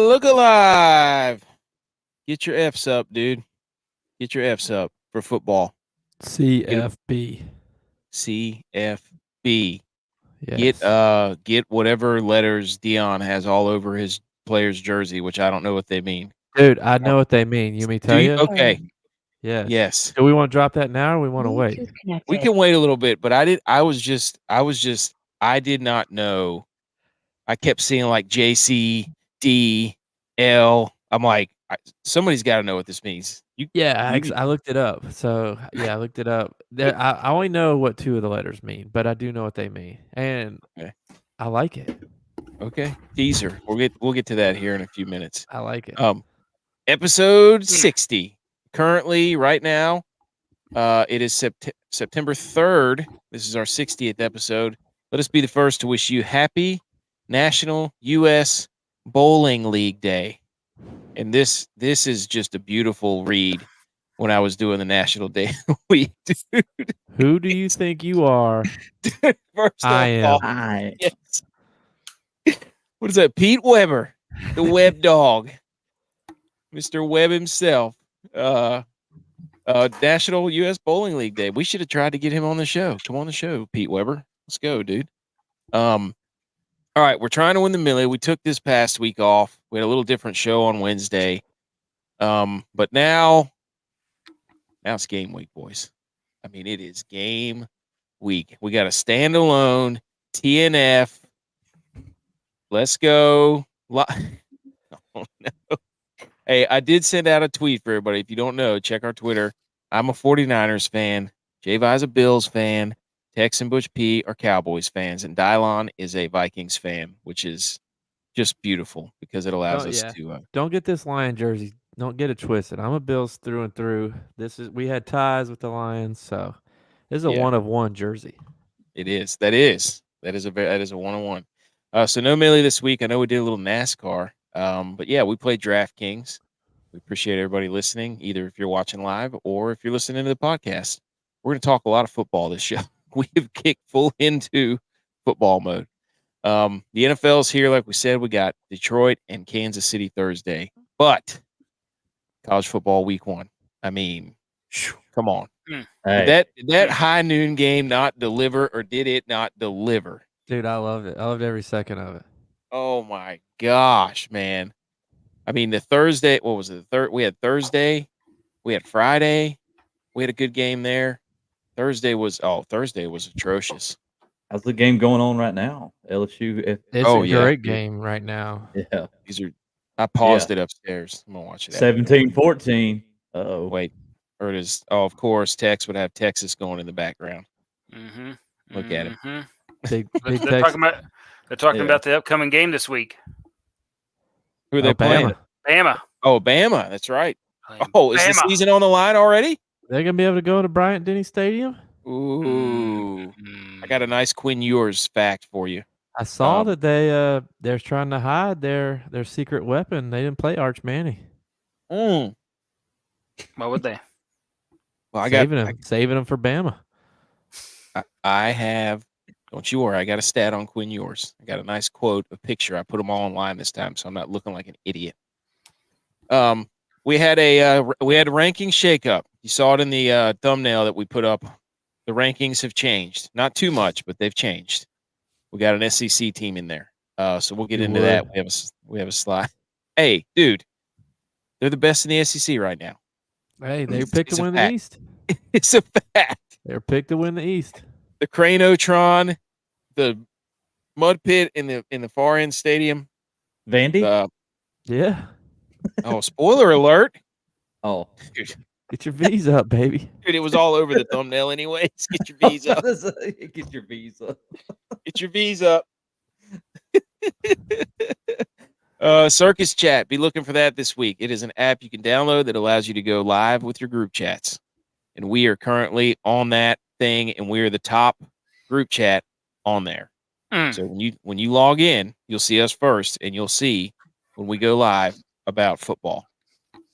Look alive. Get your F's up, dude. Get your F's up for football. CFB. CFB. Yes. Get whatever letters Dion has all over his player's jersey, which I don't know what they mean. Dude, I know what they mean. You me tell you? Okay. Yes. Yes. Do we want to drop that now or we want to wait? We can wait a little bit, but I did not know. I kept seeing like JC, D, L. I'm like, somebody's got to know what this means. I looked it up. So I looked it up. There, I only know what two of the letters mean, but I do know what they mean, and Okay. I like it. Okay, teaser. We'll get to that here in a few minutes. I like it. Episode 60. Currently, right now, it is September 3rd. This is our 60th episode. Let us be the first to wish you happy National U.S. Bowling League Day. And this is just a beautiful read when I was doing the National Day Week, dude. Who do you think you are? First I am. yes. What is that? Pete Weber, the Web dog, Mr. Webb himself. National U.S. Bowling League Day. We should have tried to get him on the show. Come on the show, Pete Weber. Let's go, dude. All right, we're trying to win the Millie. We took this past week off. We had a little different show on Wednesday. But now it's game week, boys. I mean, it is game week. We got a standalone TNF. Let's go. Oh, no. Hey, I did send out a tweet for everybody. If you don't know, check our Twitter. I'm a 49ers fan. J-Vi's a Bills fan. Tex and Butch P are Cowboys fans. And Dylon is a Vikings fan, which is just beautiful because it allows us to. Don't get this Lion jersey. Don't get it twisted. I'm a Bills through and through. We had ties with the Lions, so this is a one of one jersey. It is. That is a one-on-one. So no Millie this week. I know we did a little NASCAR. But yeah, we played DraftKings. We appreciate everybody listening, either if you're watching live or if you're listening to the podcast. We're going to talk a lot of football this show. We have kicked full into football mode. The NFL is here. Like we said, we got Detroit and Kansas City Thursday, but college football week 1. I mean, come on. Hey. Did that high noon game not deliver, or did it not deliver? Dude, I loved it. I loved every second of it. Oh my gosh, man. I mean, the Thursday, what was it? We had Thursday, we had Friday, we had a good game there. Thursday was atrocious. How's the game going on right now? LSU. It's a great game right now. Yeah. I paused it upstairs. I'm going to watch it. 17-14. Uh-oh. Wait. Or it is, of course, Tex would have Texas going in the background. Mm-hmm. Look at it. Big they're talking about the upcoming game this week. Who are they playing? Bama. Oh, Bama. That's right. Oh, is the season on the line already? They're going to be able to go to Bryant-Denny Stadium? Ooh. I got a nice Quinn Ewers fact for you. I saw that they're trying to hide their secret weapon. They didn't play Arch Manning. Why would they? Well, saving them for Bama. I have, don't you worry, I got a stat on Quinn Ewers. I got a nice quote, a picture. I put them all online this time, so I'm not looking like an idiot. We had a ranking shakeup. You saw it in the thumbnail that we put up. The rankings have changed. Not too much, but they've changed. We got an SEC team in there. So we'll get into that. We have a slide. Hey, dude, they're the best in the SEC right now. Hey, they're picked to win the East. It's a fact. They're picked to win the East. The Cranotron, the mud pit in the far end stadium. Vandy? Yeah. Oh, spoiler alert. Oh. Dude. Get your V's up, baby. Dude, it was all over the thumbnail anyways. Get your V's up. Get your V's up. Get your V's up. Circus Chat. Be looking for that this week. It is an app you can download that allows you to go live with your group chats. And we are currently on that thing, and we are the top group chat on there. So when you log in, you'll see us first, and you'll see when we go live about football.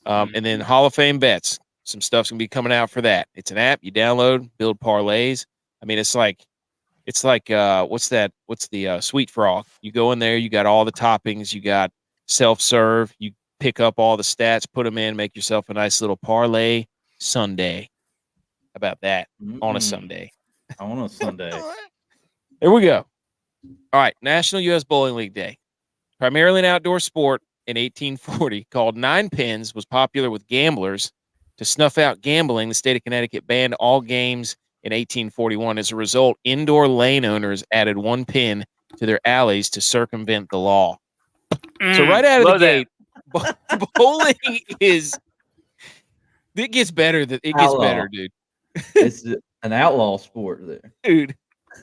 And then Hall of Fame bets. Some stuff's going to be coming out for that. It's an app you download, build parlays. I mean, it's like It's like what's that? What's the Sweet Frog? You go in there, you got all the toppings, you got self-serve, you pick up all the stats, put them in, make yourself a nice little parlay sundae. How about that on a Sunday? On a Sunday. There we go. All right, National U.S. Bowling League Day. Primarily an outdoor sport in 1840, called nine pins, was popular with gamblers. To snuff out gambling, the state of Connecticut banned all games in 1841. As a result, indoor lane owners added one pin to their alleys to circumvent the law. So right out of the gate, bowling is it gets better. It gets better, dude. It's an outlaw sport there, dude.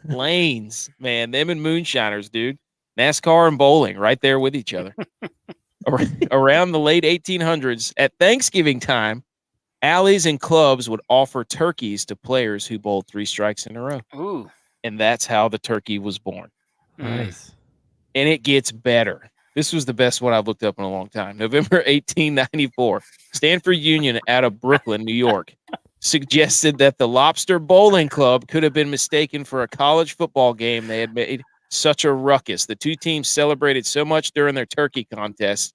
Lanes, man, them and moonshiners, dude. NASCAR and bowling right there with each other. Around the late 1800s, at Thanksgiving time, alleys and clubs would offer turkeys to players who bowled 3 strikes in a row. Ooh. And that's how the turkey was born. Nice. And it gets better. This was the best one I've looked up in a long time. November 1894, Stanford Union out of Brooklyn, New York, suggested that the Lobster Bowling Club could have been mistaken for a college football game. They had made such a ruckus. The two teams celebrated so much during their turkey contest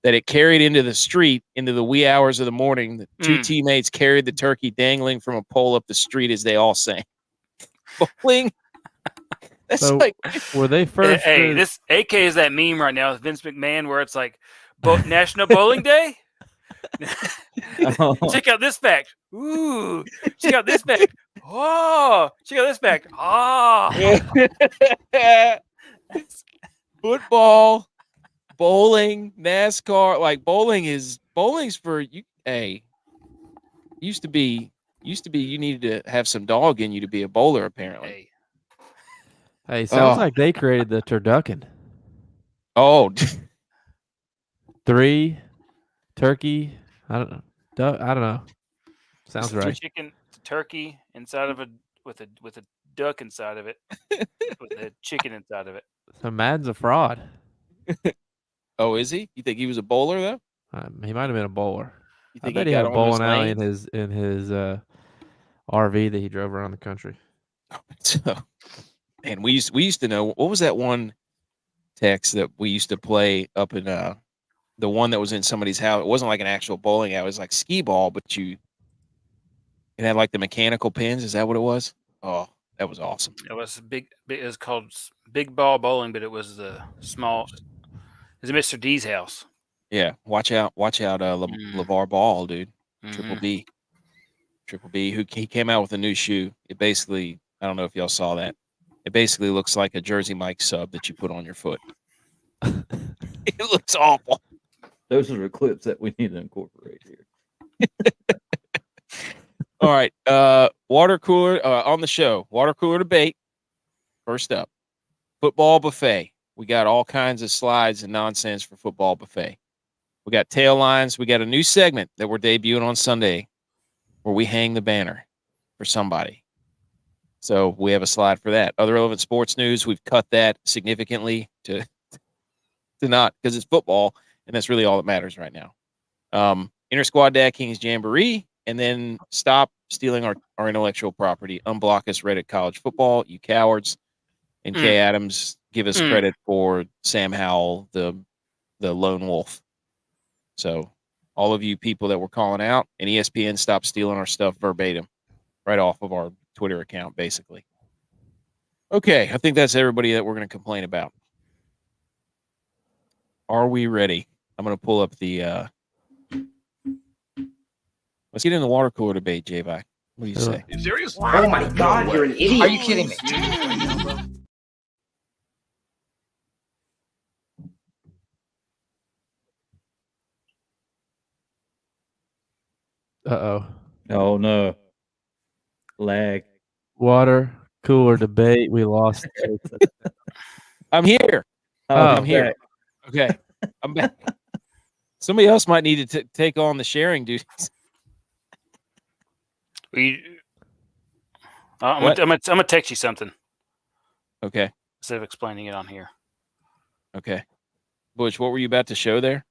that it carried into the street into the wee hours of the morning. The two teammates carried the turkey dangling from a pole up the street as they all sang. Bowling. That's So, like, were they first? Hey, this AK is that meme right now with Vince McMahon where it's like National Bowling Day. Check out this fact. Ooh, check out this fact. Oh, check out this fact. Oh. Football, bowling, NASCAR. Like bowling's for you. Hey, used to be you needed to have some dog in you to be a bowler, apparently. Hey, sounds like they created the turducken. Oh, 3 turkey. I don't know. Sounds right. Chicken, turkey inside of with a duck inside of it, with a chicken inside of it. So Madden's a fraud. Oh, is he? You think he was a bowler though? He might have been a bowler. You I think bet he he had got a on those bowling alley lanes? in his RV that he drove around the country. So, and we used to know, what was that one text that we used to play up in the one that was in somebody's house? It wasn't like an actual bowling alley. It was like skee ball, but it had like the mechanical pins. Is that what it was? Oh, that was awesome. It was it was called Big Ball Bowling, but it was the small. It was Mr. D's house. Yeah, watch out, LeVar Ball, dude. Triple B, he came out with a new shoe. It basically, I don't know if y'all saw that. It basically looks like a Jersey Mike sub that you put on your foot. It looks awful. Those are the clips that we need to incorporate here. All right. Water cooler on the show. Water cooler debate. First up, football buffet. We got all kinds of slides and nonsense for football buffet. We got tail lines. We got a new segment that we're debuting on Sunday where we hang the banner for somebody. So we have a slide for that. Other relevant sports news, we've cut that significantly to not, because it's football, and that's really all that matters right now. Inter-squad DraftKings Jamboree, and then stop stealing our intellectual property. Unblock us, Reddit College Football, you cowards. And Kay Adams, give us credit for Sam Howell, the lone wolf. So all of you people that were calling out, and ESPN, stop stealing our stuff verbatim right off of our Twitter account, basically. Okay, I think that's everybody that we're going to complain about. Are we ready? I'm going to pull up the let's get in the water cooler debate, J-Vi. What do you say? You serious? Oh my God, you're an idiot. Are you kidding me? Uh-oh. Oh, no. Lag. Water cooler debate. We lost. I'm here. I'm here. Okay. I'm back. Somebody else might need to take on the sharing duties. I'm gonna text you something. Okay. Instead of explaining it on here. Okay. Butch, what were you about to show there?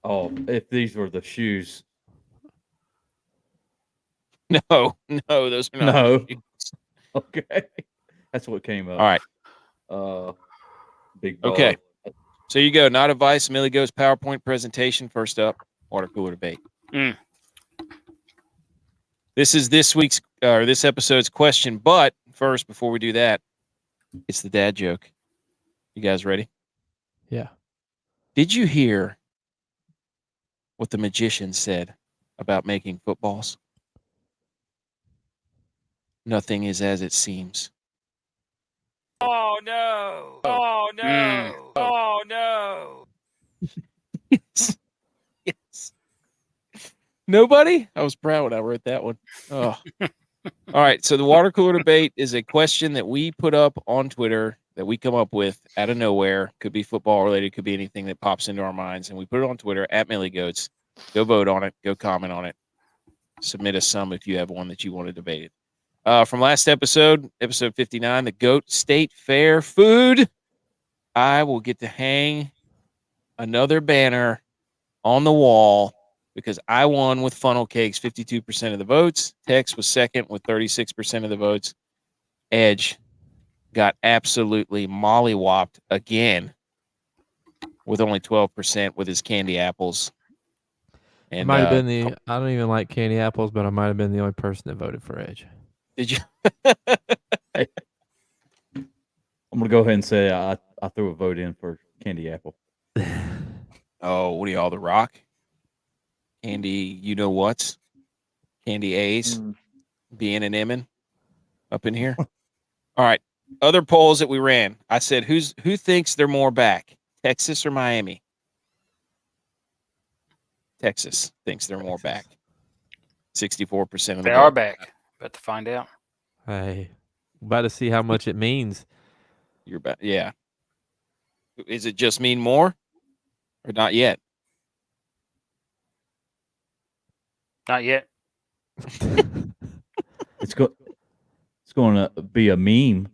Oh, if these were the shoes. No, those are not. No. Shoes. Okay. That's what came up. All right. Big ball. Okay. So you go. Not advice. Millie goes PowerPoint presentation. First up, water cooler debate. Mm. This is this episode's question. But first, before we do that, it's the dad joke. You guys ready? Yeah. Did you hear what the magician said about making footballs? Nothing is as it seems. Oh no! Oh no! Oh no! Yes. Yes. Nobody? I was proud when I wrote that one. Oh. All right. So the water cooler debate is a question that we put up on Twitter that we come up with out of nowhere. Could be football related, could be anything that pops into our minds. And we put it on Twitter at Millie Goats. Go vote on it. Go comment on it. Submit us some if you have one that you want to debate it. From last episode 59, the Goat State Fair food. I will get to hang another banner on the wall because I won with funnel cakes, 52% of the votes. Tex was second with 36% of the votes. Edge got absolutely mollywopped again with only 12% with his candy apples. And might have been I don't even like candy apples, but I might have been the only person that voted for Edge. Did you? I'm gonna go ahead and say I threw a vote in for candy apple. Oh, what are y'all, The Rock? Candy, you know what's? Candy A's, being an Emin up in here. All right. Other polls that we ran. I said, who thinks they're more back? Texas or Miami? Texas thinks they're more back. 64% of the They vote. are back. About to find out. Hey, about to see how much it means. You're back. Yeah. Is it just mean more or not yet? Not yet. It's going to be a meme.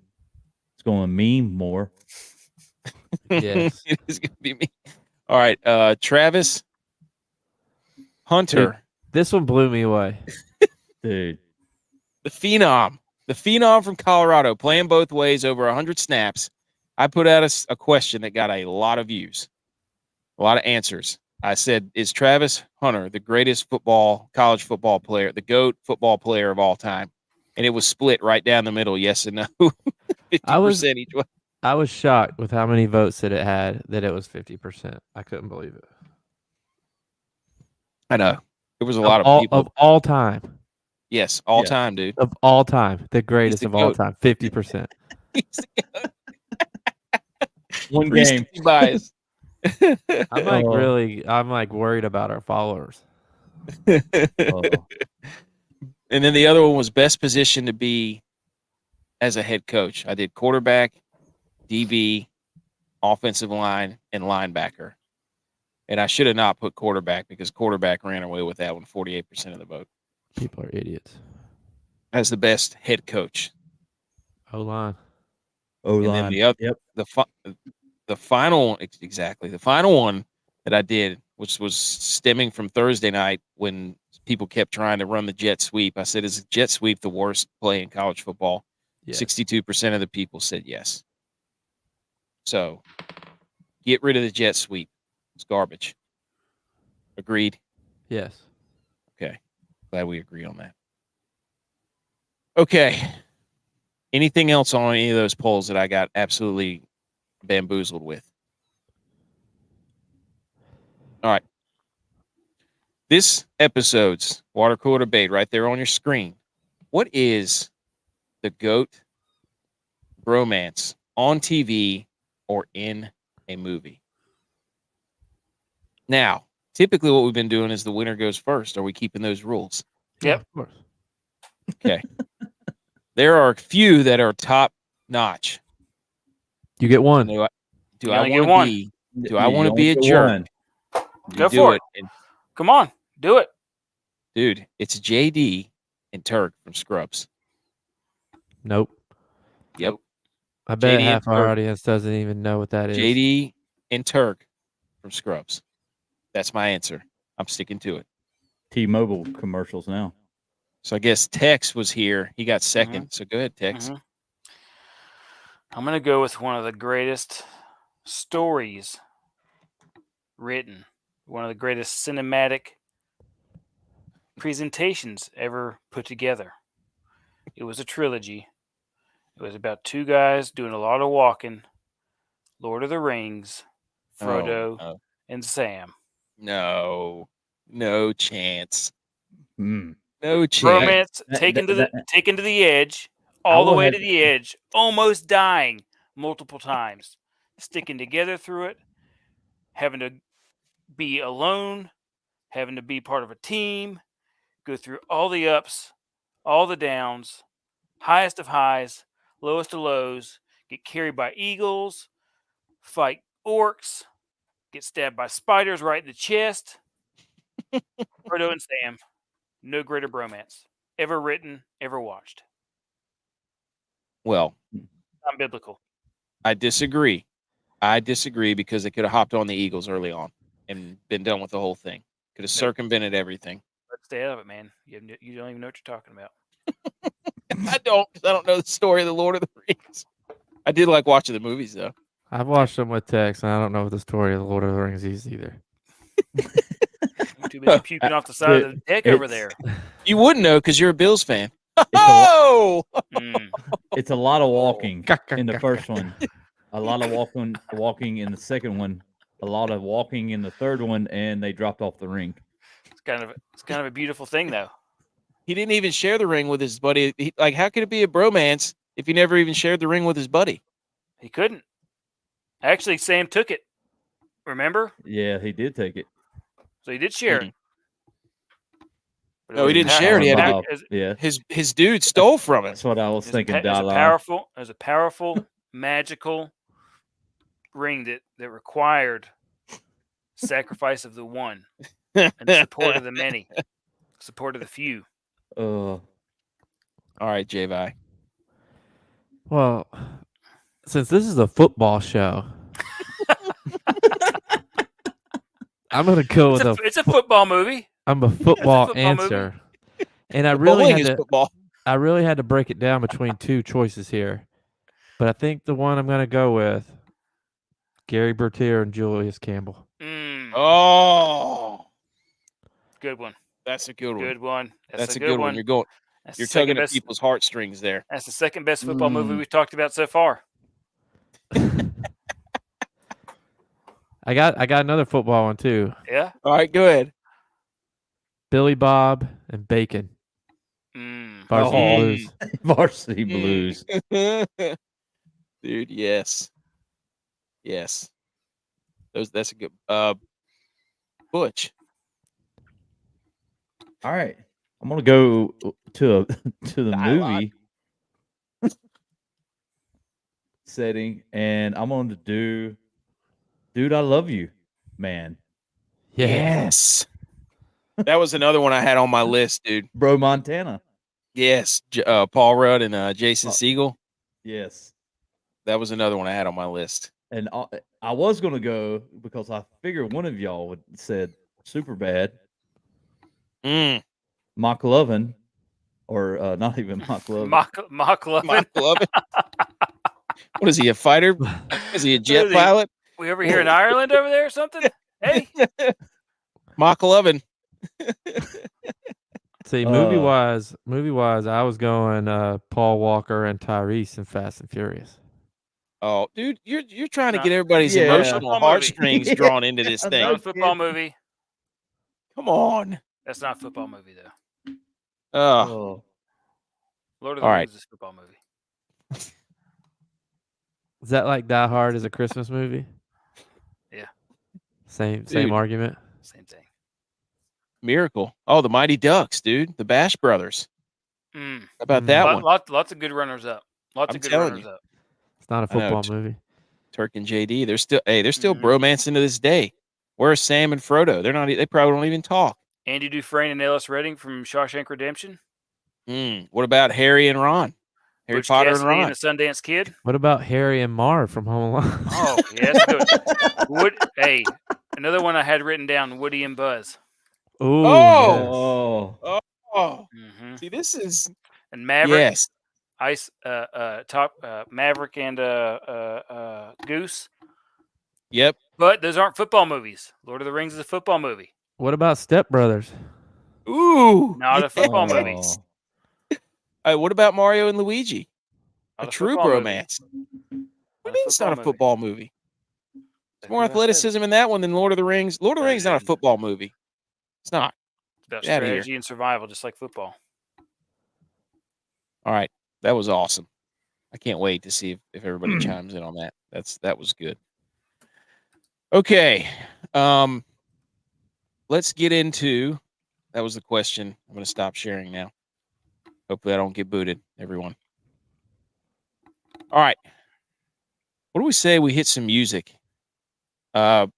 It's going to meme more. Yes. It is going to be me. All right. Travis Hunter. Dude, this one blew me away. Dude. The Phenom from Colorado, playing both ways over 100 snaps. I put out a question that got a lot of views, a lot of answers. I said, is Travis Hunter the greatest college football player, the GOAT football player of all time? And it was split right down the middle, yes and no, 50% each way. I was shocked with how many votes that it had, that it was 50%. I couldn't believe it. I know. There was a lot of people. Of all time. Yes, all time, dude. Of all time. The greatest of all time. 50%. One game. Bias. I'm like worried about our followers. And then the other one was best position to be as a head coach. I did quarterback, DB, offensive line, and linebacker. And I should have not put quarterback because quarterback ran away with that one, 48% of the vote. People are idiots. As the best head coach. O-line. And then the other, the final one, exactly. The final one that I did, which was stemming from Thursday night when people kept trying to run the jet sweep. I said, is the jet sweep the worst play in college football? Yes. 62% of the people said yes. So get rid of the jet sweep. It's garbage. Agreed? Yes. Okay. Glad we agree on that. Okay. Anything else on any of those polls that I got absolutely bamboozled with? All right. This episode's water cooler debate right there on your screen. What is the GOAT bromance on TV or in a movie? Now, typically what we've been doing is the winner goes first. Are we keeping those rules? Yep. Of course. Okay. There are a few that are top notch. You get one. Do I You want to be a jerk? Go for it. Come on. Do it. Dude, it's JD and Turk from Scrubs. Nope. Yep. I bet JD half our audience doesn't even know what that is. JD and Turk from Scrubs. That's my answer. I'm sticking to it. T-Mobile commercials now. So I guess Tex was here. He got second. So go ahead, Tex. I'm going to go with one of the greatest stories written, one of the greatest cinematic presentations ever put together. It was a trilogy. It was about two guys doing a lot of walking. Lord of the Rings, Frodo, and Sam. No chance. Hmm. No chance. Bromance taken to the edge, all the way to the edge, almost dying multiple times, sticking together through it, having to be alone, having to be part of a team, go through all the ups, all the downs, highest of highs, lowest of lows, get carried by eagles, fight orcs, get stabbed by spiders right in the chest. Frodo and Sam, no greater bromance ever written, ever watched. Well, Not biblical. I disagree. Because they could have hopped on the Eagles early on and been done with the whole thing. Could have circumvented everything. Let's stay out of it, man. You don't even know what you're talking about. I don't know the story of the Lord of the Rings. I did like watching the movies though. I've watched them with Tex, and I don't know the story of the Lord of the Rings is either. I'm too busy puking off the side of the deck over there. You wouldn't know because you're a Bills fan. It's a lot of walking in the first one, a lot of walking in the second one, a lot of walking in the third one, and they dropped off the ring. It's kind of a beautiful thing, though. He didn't even share the ring with his buddy. How could it be a bromance if he never even shared the ring with his buddy? He couldn't. Actually, Sam took it. Remember? Yeah, he did take it. So he did share it. No, he didn't share it. His dude stole from it. That's what I was thinking. It was a powerful, magical ring that required sacrifice of the one and support of the many, support of the few. All right, J-Vi. Well, since this is a football show, I'm going to go with it's a football movie. I'm a football answer. Movie. And I really had to break it down between two choices here. But I think the one I'm going to go with, Gary Bertier and Julius Campbell. Oh. Good one. That's a good one. Good one. That's a good one. You're tugging at people's heartstrings there. That's the second best football movie we've talked about so far. I got another football one too. Yeah. All right, go ahead. Billy Bob and Bacon. Varsity Blues. Varsity Blues. Dude, yes. That's a good Butch. All right. I'm gonna go to the movie setting, and I'm gonna do Dude, I Love You, Man. Yes. That was another one I had on my list, dude. Bro Montana. Yes. Paul Rudd and Jason Segel. Yes. That was another one I had on my list. And I was going to go because I figured one of y'all would said Superbad. Mock Lovin', or not even Mock Lovin'. Mock Lovin'. What is he, a fighter? Is he a jet pilot? We over here in Ireland over there or something? Hey. Mock Lovin'. See, movie wise, I was going Paul Walker and Tyrese in Fast and Furious. Oh, dude, you're trying to get everybody's emotional heartstrings drawn into this thing. Not a football movie. Come on. That's not a football movie, though. Lord of the Rings is a football movie. Is that like Die Hard is a Christmas movie? Yeah. Same argument. Same thing. Miracle. Oh, the Mighty Ducks, dude. The Bash Brothers. How about that one? Lots of good runners up. Lots of good runners up. It's not a football movie. Turk and JD. They're still bromancing to this day. Where's Sam and Frodo? They're not. They probably don't even talk. Andy Dufresne and Ellis Redding from Shawshank Redemption. What about Harry and Ron? Harry Butch Potter Cassidy and Ron. and the Sundance Kid. What about Harry and Marv from Home Alone? Oh, yeah, that's good. Another one I had written down, Woody and Buzz. Ooh, Oh, Oh, see, this is and Maverick. yes. Ice, Maverick and Goose. Yep. But those aren't football movies. Lord of the Rings is a football movie. What about Step Brothers? Ooh, Not a football movie. What about Mario and Luigi? Not a true football movie. bromance. What do you mean it's not a football movie? There's more That's what I said. athleticism in that one than Lord of the Rings. Lord of the Rings is not a football movie. It's not. It's about Get outta here. strategy and survival, just like football. All right. That was awesome. I can't wait to see if everybody chimes in on that. That was good. Okay. Let's get into that was the question. I'm going to stop sharing now. Hopefully I don't get booted, everyone. All right. What do we say we hit some music? The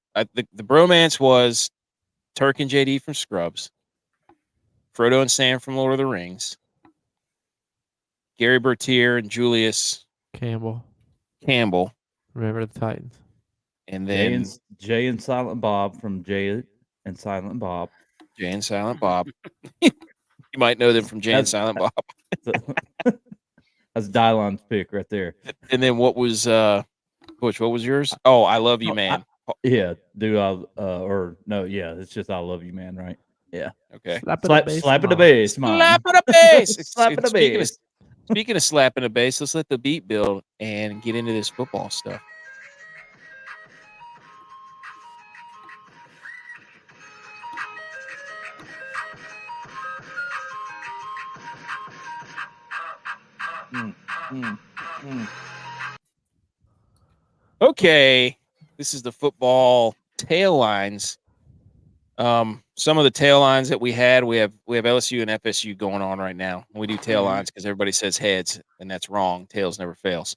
bromance was Turk and JD from Scrubs, Frodo and Sam from Lord of the Rings, Gary Bertier and Julius Campbell. Remember the Titans. And then Jay and Silent Bob from Jay and Silent Bob. Jay and Silent Bob. You might know them from Jay and Silent Bob. That's Dylon's pick right there. And then what was Butch, what was yours? Oh, I Love You, Man. Yeah, it's just I Love You, Man, right? Yeah. Okay. Slap in the bass, Mom. Slap in the bass. Slap in the bass. Speaking of slapping the bass, let's let the beat build and get into this football stuff. Okay, this is the football tail lines. Some of the tail lines that we have LSU and FSU going on right now. We do tail lines because everybody says heads, and that's wrong. Tails never fails.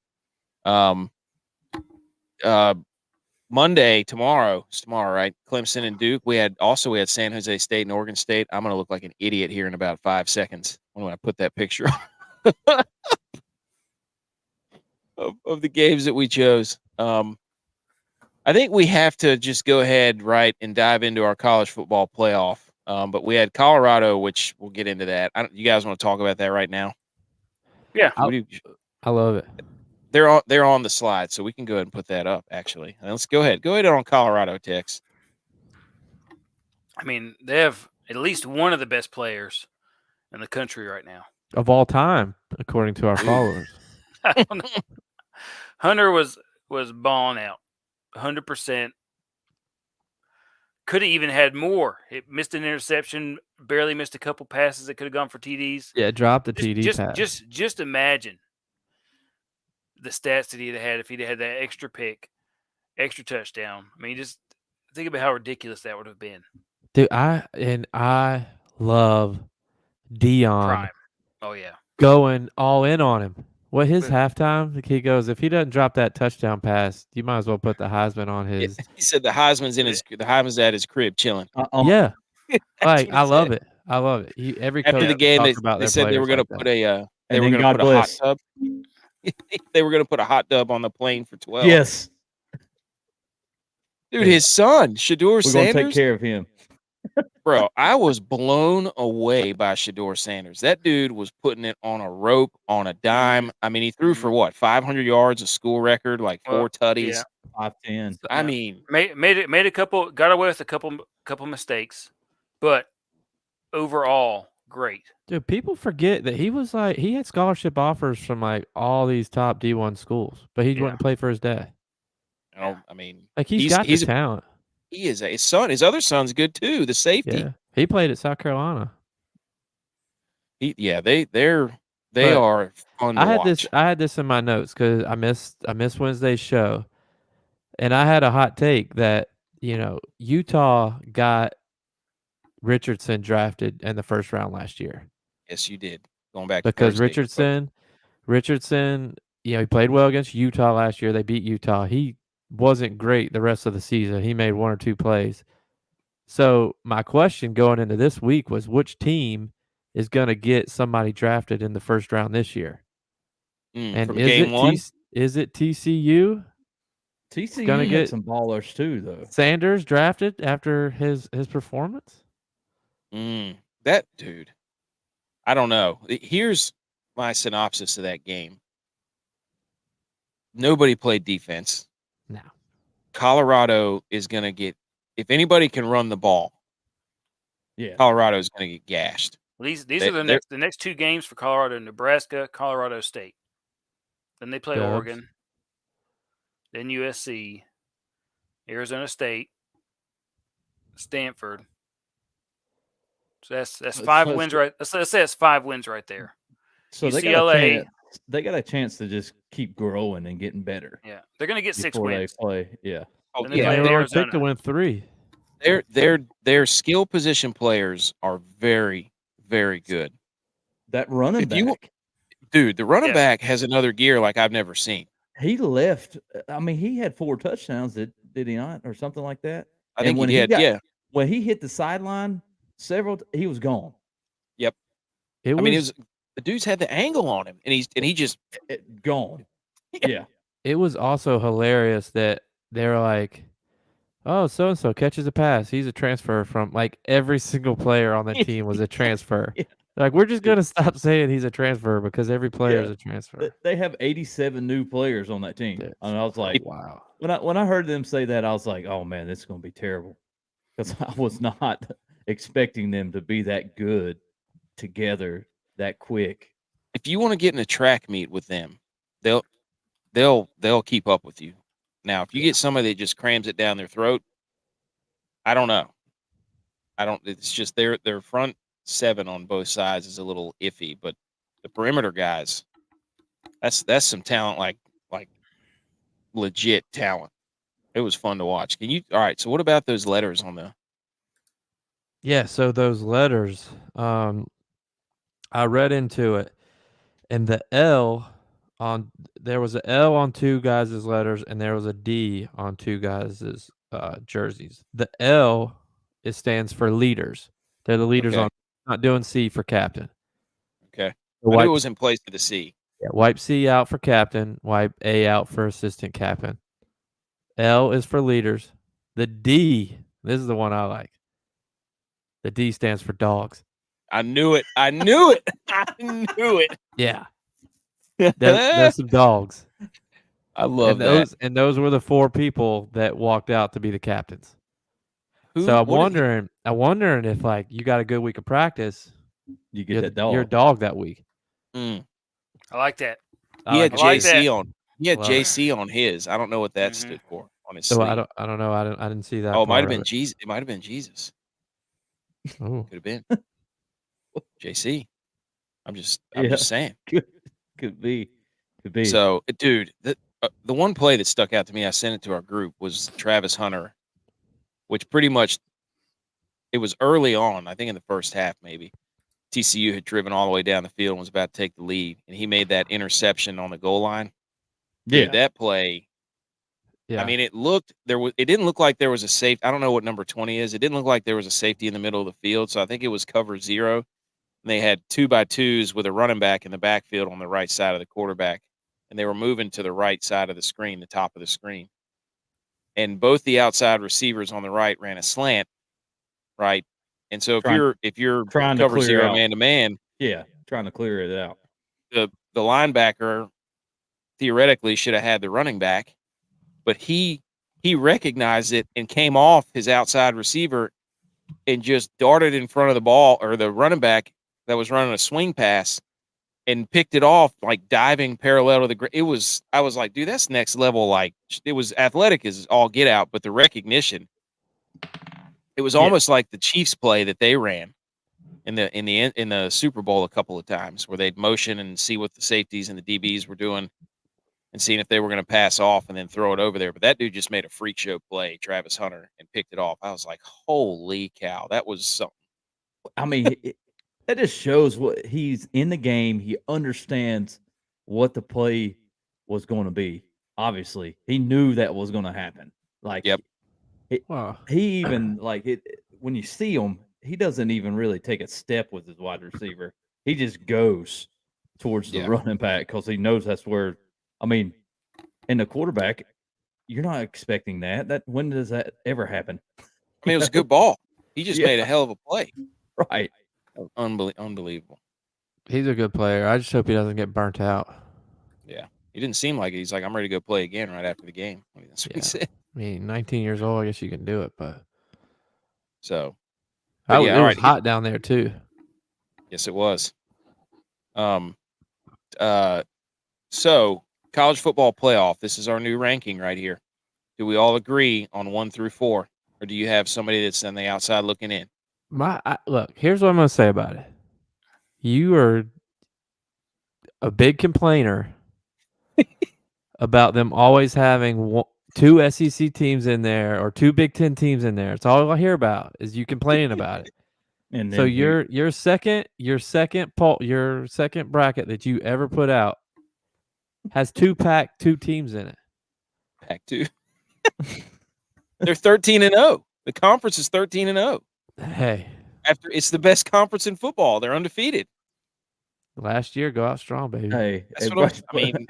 Monday, tomorrow, right? Clemson and Duke. We had San Jose State and Oregon State. I'm going to look like an idiot here in about 5 seconds when I put that picture of the games that we chose. I think we have to just go ahead, right, and dive into our college football playoff. But we had Colorado, which we'll get into that. You guys want to talk about that right now? Yeah, I love it. They're on the slide, so we can go ahead and put that up. Actually, and let's go ahead on Colorado, Tex. I mean, they have at least one of the best players in the country right now of all time, according to our followers. I don't know. Hunter was balling out, 100%. Could have even had more. It missed an interception, barely missed a couple passes that could have gone for TDs. Yeah, dropped the TD pass. Just imagine the stats that he'd have had if he'd had that extra pick, extra touchdown. I mean, just think about how ridiculous that would have been. Dude, I love Dion. Prime. Oh yeah, going all in on him. What his halftime? He goes, if he doesn't drop that touchdown pass, you might as well put the Heisman on his. Yeah, he said the Heisman's at his crib chilling. Yeah, like I love it. I love it. Every after coach the game, they said they were going to put a hot tub. They were going to put a hot tub on the plane for 12. Yes, dude, his son Shedeur Sanders. We're going to take care of him. Bro, I was blown away by Shedeur Sanders. That dude was putting it on a rope, on a dime. I mean, he threw for what, 500 yards, a school record, like 4 tutties. Yeah. 510. I mean, made a couple, got away with a couple mistakes, but overall, great. Dude, people forget that he had scholarship offers from like all these top D1 schools, but he wouldn't play for his dad. I mean, like he's got the talent. He is his son. His other son's good too. The safety. Yeah, he played at South Carolina. They are fun to watch. I had this in my notes because I missed Wednesday's show, and I had a hot take that Utah got Richardson drafted in the first round last year. Yes, you did. Going back because Richardson, he played well against Utah last year. They beat Utah. He wasn't great the rest of the season. He made 1 or 2 plays. So my question going into this week was, which team is going to get somebody drafted in the first round this year? And from game 1? Is it TCU? TCU going to get some ballers too, though. Sanders drafted after his performance? That dude. I don't know. Here's my synopsis of that game. Nobody played defense. No. Colorado is going to get, if anybody can run the ball, Colorado is going to get gashed. These are the next two games for Colorado: Nebraska, Colorado State. Then they play Oregon, then USC, Arizona State, Stanford. So that's 5 wins right. Let's say it's 5 wins right there. So UCLA, they got a chance to just keep growing and getting better. Yeah, they're going to get 6 before wins. They play. Yeah. Oh, They only picked to win 3. Their skill position players are very, very good. That running back, dude, the running back has another gear like I've never seen. He left. I mean, he had 4 touchdowns. Did he not, or something like that? I think he did. When he hit the sideline, he was gone. Yep. The dude's had the angle on him, and he just gone. Yeah. It was also hilarious that they're like, oh, so and so catches a pass. He's a transfer from, like, every single player on that team was a transfer. Like, we're just gonna stop saying he's a transfer because every player is a transfer. They have 87 new players on that team, and I was like, wow. When I heard them say that, I was like, oh man, this is gonna be terrible, because I was not expecting them to be that good together that quick. If you want to get in a track meet with them, they'll keep up with you. Now, if you get somebody that just crams it down their throat, I don't know. It's just their front 7 on both sides is a little iffy, but the perimeter guys, that's some talent, like legit talent. It was fun to watch. All right, so what about those letters on the? Yeah, so those letters, I read into it, and the L there was an L on 2 guys' letters, and there was a D on 2 guys' jerseys. The L, it stands for leaders. They're the leaders on, not doing C for captain. Okay. I knew it was in place for the C. Yeah, wipe C out for captain, wipe A out for assistant captain. L is for leaders. The D, this is the one I like. The D stands for dogs. I knew it. I knew it. Yeah. There's some dogs. I love that. And those were the 4 people that walked out to be the captains. So I'm wondering if, like, you got a good week of practice, you get that dog. You're a dog that week. I like that. He had JC on. He had JC on his. I don't know what that stood for on his sleeve. I don't know. I didn't see that. Oh, it might have been Jesus. It might have been Jesus. Oh. Could have been JC. I'm just saying. Could be. So, dude, the one play that stuck out to me, I sent it to our group, was Travis Hunter, which pretty much, it was early on, I think in the first half maybe. TCU had driven all the way down the field and was about to take the lead, and he made that interception on the goal line. Yeah, dude, that play. Yeah, I mean, it didn't look like there was a safety. I don't know what number 20 is. It didn't look like there was a safety in the middle of the field, so I think it was cover 0. And they had 2x2s with a running back in the backfield on the right side of the quarterback, and they were moving to the right side of the screen, the top of the screen. And both the outside receivers on the right ran a slant, right? And so if you're trying cover to 0 man to man, trying to clear it out, the linebacker theoretically should have had the running back, but he recognized it and came off his outside receiver and just darted in front of the ball, or the running back that was running a swing pass, and picked it off, like diving parallel to the ground. I was like, dude, that's next level. Like, it was athletic as all get out, but the recognition, it was almost like the Chiefs play that they ran in the Super Bowl a couple of times, where they'd motion and see what the safeties and the DBs were doing and seeing if they were going to pass off and then throw it over there. But that dude just made a freak show play, Travis Hunter, and picked it off. I was like, holy cow, that was something. I mean, that just shows what he's in the game. He understands what the play was going to be. Obviously, he knew that was going to happen. Like, he even, like, when you see him, he doesn't even really take a step with his wide receiver. He just goes towards the running back because he knows that's where. I mean, in the quarterback, you're not expecting that. When does that ever happen? I mean, it was a good ball. He just made a hell of a play. Right. Unbelievable. He's a good player. I just hope he doesn't get burnt out. Yeah. He didn't seem like it. He's like, I'm ready to go play again right after the game. I mean, that's what he said. I mean, 19 years old, I guess you can do it, but So, it yeah, all was right. hot down there too. Yes, it was. So college football playoff. This is our new ranking right here. Do we all agree on 1 through 4, or do you have somebody that's on the outside looking in? Look, here's what I'm going to say about it. You are a big complainer about them always having 2 SEC teams in there or 2 Big Ten teams in there. It's all I hear about is you complaining about it. And So then your second bracket that you ever put out has 2 teams in it. Pac-2. They're 13-0. The conference is 13-0. Hey, After it's the best conference in football. They're undefeated. last year go out strong, baby. hey, That's what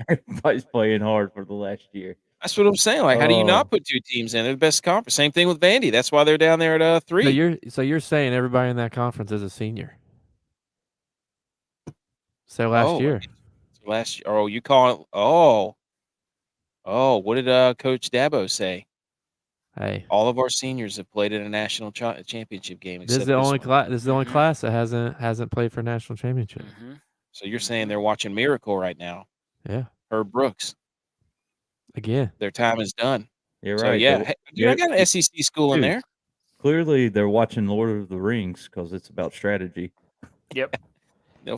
everybody's playing hard for the last year. That's what I'm saying. Like, how do you not put 2 teams in? They're the best conference. Same thing with Vandy. That's why they're down there at 3. So you're saying everybody in that conference is a senior. So last year. Last year. Oh, you call it. Oh, what did Coach Dabo say? Hey, All of our seniors have played in a national championship game. this is the only class. This is the only class that hasn't played for a national championship. Mm-hmm. So you're saying they're watching Miracle right now? Yeah. Herb Brooks. Again, Their time is done. You're So right. yeah, hey, dude, I got an SEC school in there. Clearly, they're watching Lord of the Rings because it's about strategy. Yep.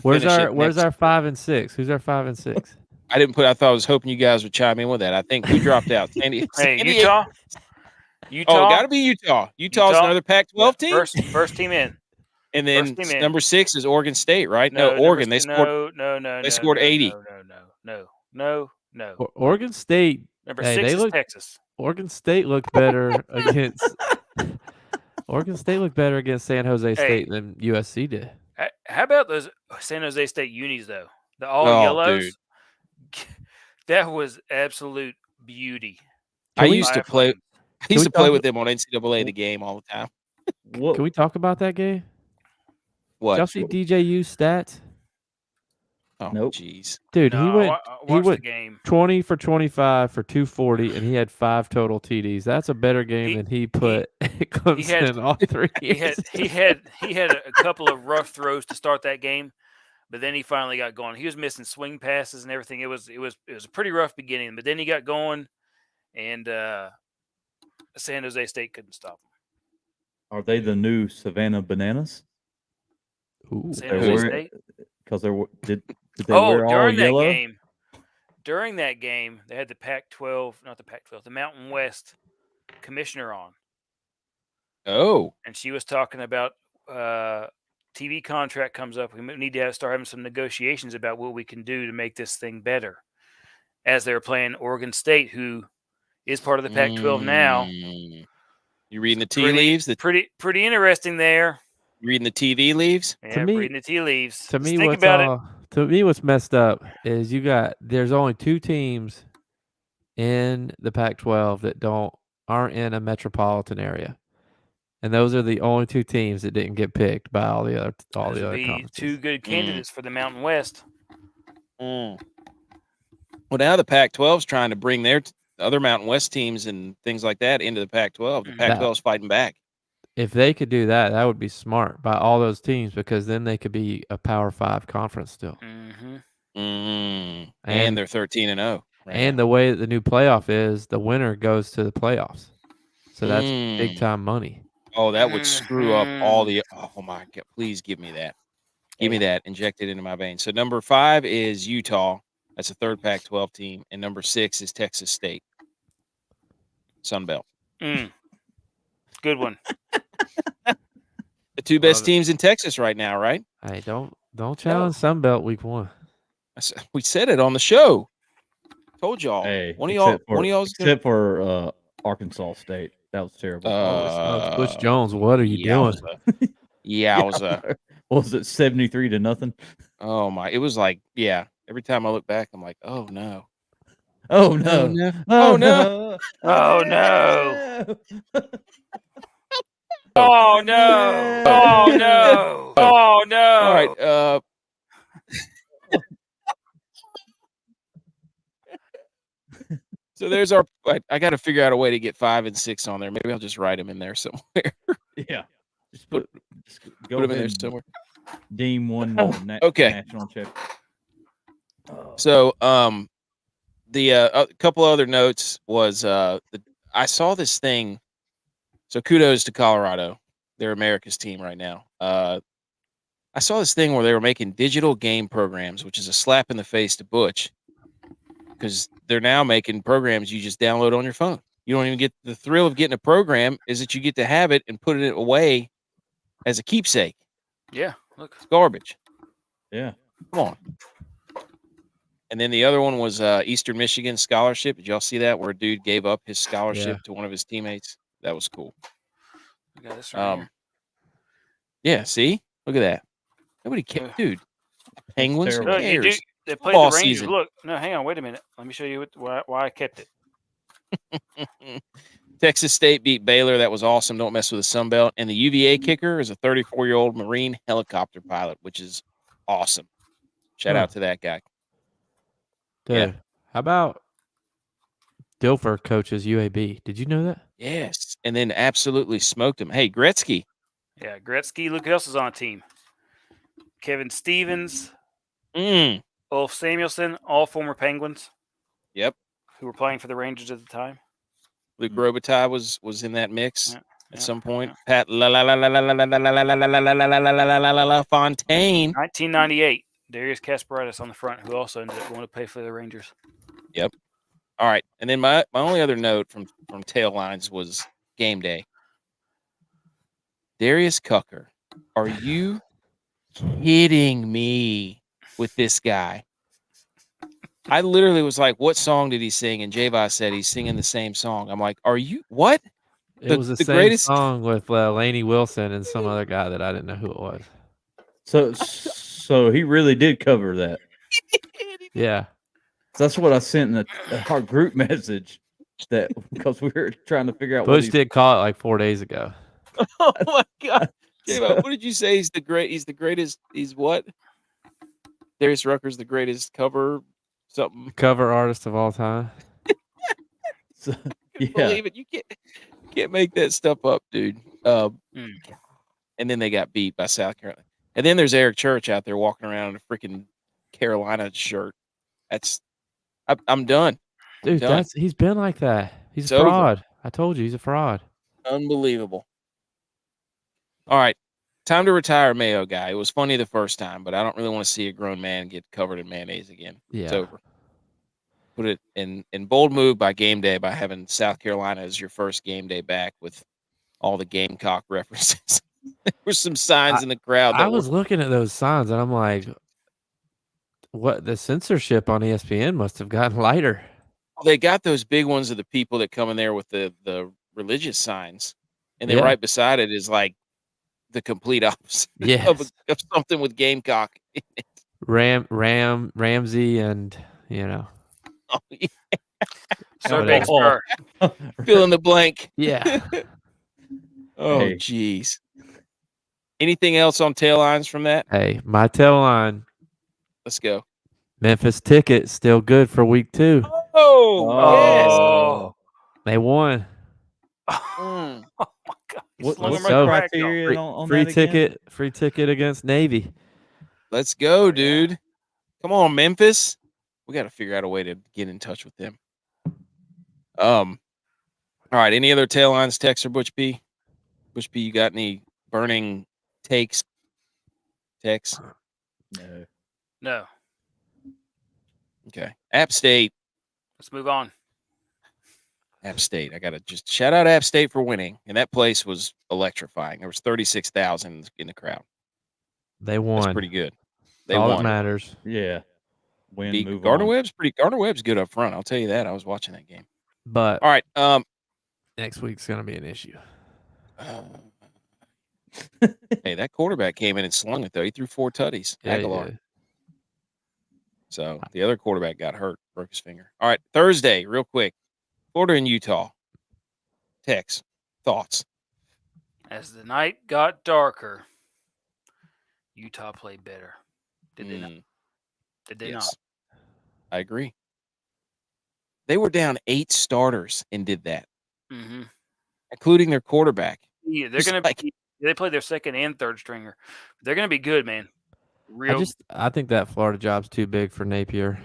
Where's our 5 and 6? Who's our 5 and 6? I thought I was hoping you guys would chime in with that. I think who dropped out? Hey, Sandy. Utah. Oh, got to be Utah. Utah's another Pac-12 team. First team in. And then number 6 is Oregon State, right? No, Oregon. They scored. They scored 80. No. Oregon State. Number 6 is Texas. Oregon State looked better against. Oregon State looked better against San Jose State than USC did. How about those San Jose State unis though? The all yellows. Dude. That was absolute beauty. I used to play with them on NCAA the game all the time. Can we talk about that game? What? Did y'all see DJU stats? Oh, nope. Jeez. Dude, he went the game. 20 for 25 for 240, and he had 5 total TDs. That's a better game than he put Clemson all 3 years. He had a couple of rough throws to start that game, but then he finally got going. He was missing swing passes and everything. It was a pretty rough beginning, but then he got going, and San Jose State couldn't stop him. Are they the new Savannah Bananas? Ooh. San Jose State? Because did they wear all yellow? During that game, they had the Pac-12, not the Pac-12, the Mountain West commissioner on. Oh. And she was talking about TV contract comes up. We need to start having some negotiations about what we can do to make this thing better. As they're playing Oregon State, who is part of the Pac-12 now. You reading the tea leaves? Pretty interesting there. You reading the TV leaves? Yeah, reading the tea leaves. To me, what's messed up is there's only 2 teams in the Pac-12 that aren't in a metropolitan area, and those are the only 2 teams that didn't get picked by all the other conferences. 2 good candidates for the Mountain West. Well, now the Pac-12's trying to bring their other Mountain West teams and things like that into the Pac-12. The Pac-12's fighting back. If they could do that, that would be smart by all those teams, because then they could be a Power 5 conference still. And they're 13-0. And the way that the new playoff is, the winner goes to the playoffs. So that's big time money. Oh, that would screw up all the. Oh my God! Please give me that. Give me that. Inject it into my veins. So number 5 is Utah. That's a third Pac-12 team, and number 6 is Texas State. Sunbelt. Good one. The 2 best teams in Texas right now, right? Hey, don't challenge Sunbelt week 1. We said it on the show. Told y'all. Hey, one of y'all except for Arkansas State. That was terrible. Bush Jones, what are you doing? Yowza. Was it 73-0? Oh my! It was like, yeah. Every time I look back, I'm like, oh no. Oh no! Oh no! Oh no! Oh no! Oh no! Oh no! All right. So there's our. I got to figure out a way to get 5 and 6 on there. Maybe I'll just write them in there somewhere. Yeah. Just Put go them in ahead there and somewhere. deem one Okay. national champ. So the a couple other notes was I saw this thing. So kudos to Colorado. They're America's team right now. I saw this thing where they were making digital game programs, which is a slap in the face to Butch, because they're now making programs you just download on your phone. You don't even get the thrill of getting a program is that you get to have it and put it away as a keepsake. Yeah, look. It's garbage. Yeah. Come on. And then the other one was Eastern Michigan scholarship. Did y'all see that where a dude gave up his scholarship to one of his teammates? That was cool. I got this right here. Yeah, see? Look at that. Nobody cares. Dude, Penguins, who terrible. Look, you do. cares? They played Football the Rangers. season. Look, no, hang on, wait a minute. Let me show you why I kept it. Texas State beat Baylor. That was awesome. Don't mess with the Sun Belt. And the UVA kicker is a 34-year-old Marine helicopter pilot, which is awesome. Shout out to that guy. Dude, how about Dilfer coaches UAB? Did you know that? Yes. And then absolutely smoked him. Hey, Gretzky. Yeah, Gretzky. Look who else is on the team. Kevin Stevens, Ulf Samuelson, all former Penguins. Yep. Who were playing for the Rangers at the time. Luc Robitaille was in that mix at some point. Yeah. Pat Fontaine. 1998. Darius Kasparidis on the front, who also ended up going to play for the Rangers. Yep. All right. And then my only other note from Tail Lines was game day. Darius Cucker. Are you kidding me with this guy? I literally was like, what song did he sing? And Javon said he's singing the same song. I'm like, are you what? It was the same greatest song with Laney Wilson and some other guy that I didn't know who it was. So he really did cover that. Yeah. That's what I sent in our group message that because we were trying to figure out Bush did call it like 4 days ago. Oh my God. Javon, what did you say? He's the greatest. He's what? Darius Rucker's the greatest cover Cover artist of all time. So, yeah. Believe it. You can't make that stuff up, dude. And then they got beat by South Carolina. And then there's Eric Church out there walking around in a freaking Carolina shirt. I'm done. Dude, he's been like that. He's a fraud. I told you he's a fraud. Unbelievable. All right. Time to retire Mayo guy. It was funny the first time, but I don't really want to see a grown man get covered in mayonnaise again. Yeah. It's over. Put it in bold move by game day by having South Carolina as your first game day back with all the Gamecock references. There were some signs in the crowd. I was looking at those signs and I'm like, what? The censorship on ESPN must have gotten lighter. They got those big ones of the people that come in there with the religious signs. And then right beside it is like the complete opposite of something with Gamecock. Ramsey and, Oh, yeah. So big spur. Fill in the blank. Yeah. Oh, jeez. Anything else on tail lines from that? Hey, my tail line. Let's go. Memphis ticket still good for week 2. Oh, yes. They won. Oh my God. What's the criteria on free that ticket? again? Free ticket against Navy. Let's go, dude. Come on, Memphis. We got to figure out a way to get in touch with them. All right. Any other tail lines, Tex or Butch P? Butch P, you got any burning takes? Tex? No. Okay. App State. Let's move on. App State. I got to just shout out App State for winning. And that place was electrifying. There was 36,000 in the crowd. They won. That's pretty good. They all won. that matters. Yeah. Move Gardner on. Webb's Gardner Webb's good up front. I'll tell you that. I was watching that game. But all right. Next week's gonna be an issue. Hey, that quarterback came in and slung it though. He threw 4 tutties. Aguilar. So the other quarterback got hurt, broke his finger. All right, Thursday, real quick. Florida and Utah. Tex, thoughts? As the night got darker, Utah played better. Did they not? Did they not? I agree. They were down 8 starters and did that, Mm-hmm. including their quarterback. Yeah, they're It's gonna like- be. They play their second and third stringer. They're gonna be good, man. Real I think that Florida job's too big for Napier.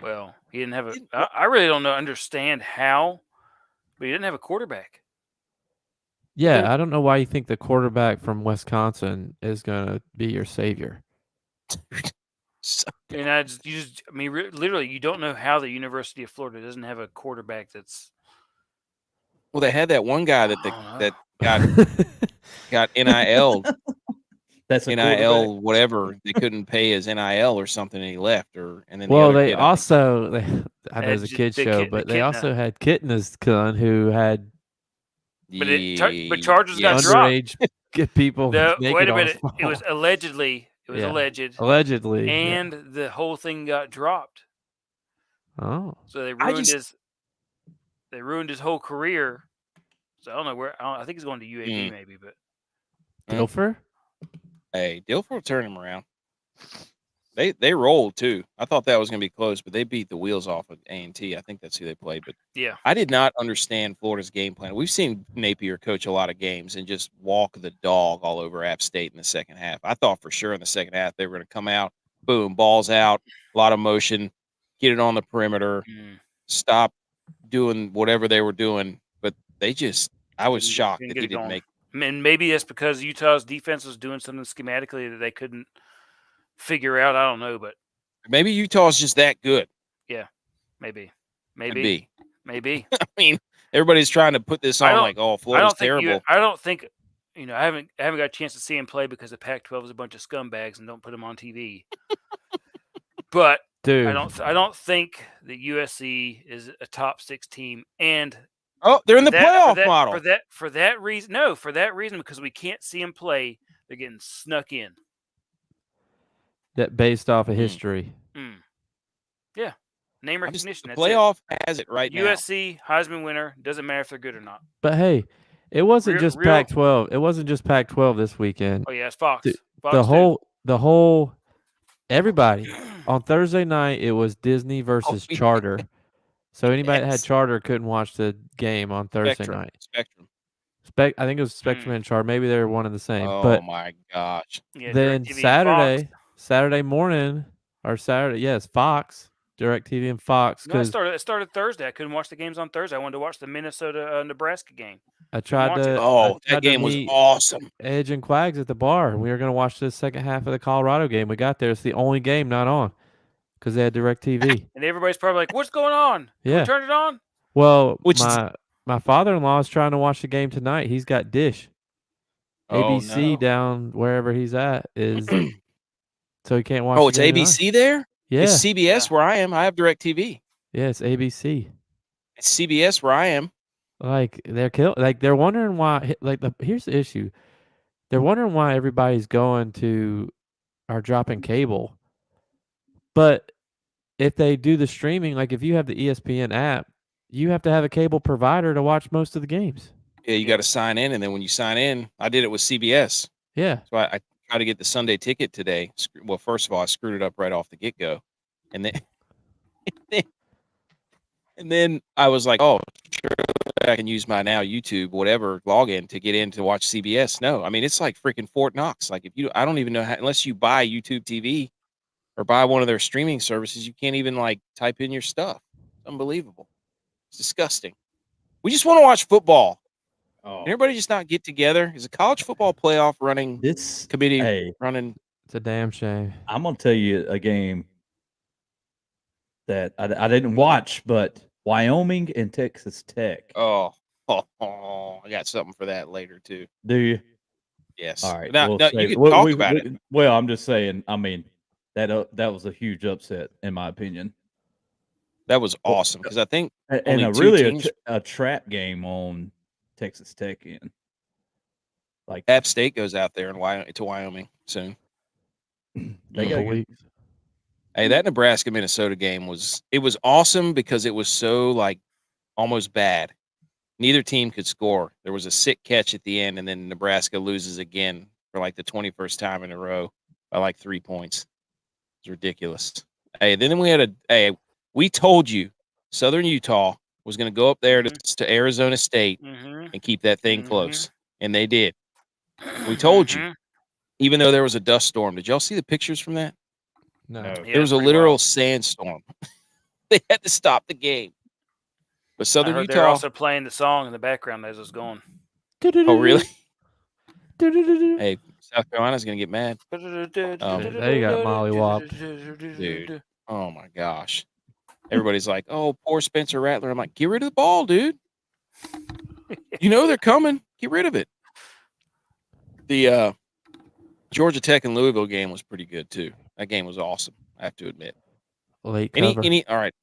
well. He didn't have a. I really don't understand how, but he didn't have a quarterback. Yeah, I don't know why you think the quarterback from Wisconsin is gonna be your savior. So And I mean, literally, you don't know how the University of Florida doesn't have a quarterback that's. well, they had that one guy that I got NIL. That's a NIL, whatever. They couldn't pay his NIL or something, and he left. And then well, the other they kid, also I know it's a just kid the show, kid- the but they kid also now. had Kitna's son who had But Chargers got dropped. underage people No, naked wait a on minute. the It was phone. allegedly. It was Yeah. alleged, Allegedly. and the whole thing got dropped. Oh, So they ruined his. They ruined his whole career. So I don't know where. I think he's going to UAB maybe, but Dilfer? Hey, Dilfer will turn him around. They rolled too. I thought that was going to be close, but they beat the wheels off of A&T. I think that's who they played. But yeah, I did not understand Florida's game plan. We've seen Napier coach a lot of games and just walk the dog all over App State in the second half. I thought for sure in the second half they were going to come out, boom, balls out, a lot of motion, get it on the perimeter, stop doing whatever they were doing. But they just, I was shocked that he didn't make. And maybe that's because Utah's defense was doing something schematically that they couldn't figure out. I don't know, but maybe Utah's just that good. Yeah, maybe. I mean, everybody's trying to put this on like, oh, Florida's terrible. I don't think, I haven't got a chance to see him play because the Pac-12 is a bunch of scumbags and don't put him on TV. But dude, I don't think that USC is a top 6 team, and they're in the playoff model. For that reason, because we can't see them play, they're getting snuck in. That based off of history. Yeah. Name recognition. The playoff has it right now. USC, Heisman winner, doesn't matter if they're good or not. But hey, it wasn't just Pac-12. It wasn't just Pac-12 this weekend. Oh yeah, it's Fox. The whole everybody on Thursday night it was Disney versus Charter. So anybody that had Charter couldn't watch the game on Thursday night. Spectrum. I think it was Spectrum and Charter. Maybe they were one and the same. Oh but my gosh! Yeah, then Saturday morning or Saturday, yes, Fox, DirecTV and Fox. No, it started Thursday. I couldn't watch the games on Thursday. I wanted to watch the Minnesota Nebraska game. I tried to. That game was awesome. Edge and Quags at the bar. We were going to watch the second half of the Colorado game. We got there. It's the only game not on because they had DirecTV. And everybody's probably like, "What's going on? Can we turn it on?" Well, my father-in-law is trying to watch the game tonight. He's got Dish. ABC down wherever he's at is, so he can't watch. Oh, it's ABC there. Yeah, it's CBS where I am. I have DirecTV. Yeah, it's ABC. It's CBS where I am. Like they're wondering why. Here's the issue. They're wondering why everybody's going to or dropping cable. But if they do the streaming, like if you have the ESPN app, you have to have a cable provider to watch most of the games. Yeah, you got to sign in, and then when you sign in, I did it with CBS. Yeah. So I tried to get the Sunday ticket today. Well, first of all, I screwed it up right off the get-go. And then I was like, oh, sure, I can use my now YouTube, whatever, login to get in to watch CBS. No, I mean, it's like freaking Fort Knox. Like I don't even know how, unless you buy YouTube TV or buy one of their streaming services, you can't even like type in your stuff. It's unbelievable. It's disgusting. We just want to watch football. Can everybody just not get together? Is a college football playoff committee running? It's a damn shame. I'm going to tell you a game that I didn't watch, but Wyoming and Texas Tech. I got something for that later too. Do you? Yes. All right. Now you can talk about it. Well, I'm just saying. I mean, that was a huge upset in my opinion. That was awesome because I think a trap game on Texas Tech in. Like App State goes out there to Wyoming soon. They got weeks. Hey, that Nebraska-Minnesota game was awesome because it was so like almost bad. Neither team could score. There was a sick catch at the end, and then Nebraska loses again for like the 21st time in a row by like 3 points. It's ridiculous. Hey, then we had we told you Southern Utah was going to go up there to Arizona State Mm-hmm. and keep that thing close, and they did. We told you, even though there was a dust storm. Did y'all see the pictures from that? No. Yeah, There was a pretty literal wild. sandstorm. They had to stop the game. But I Southern heard they're Utah. also playing the song in the background as it's going. Oh, really? Hey, South Carolina's going to get mad. They got mollywopped. Dude. Oh, my gosh. Everybody's like, oh, poor Spencer Rattler. I'm like, get rid of the ball, dude. You know they're coming. Get rid of it. The Georgia Tech and Louisville game was pretty good, too. That game was awesome, I have to admit. Late cover. All right.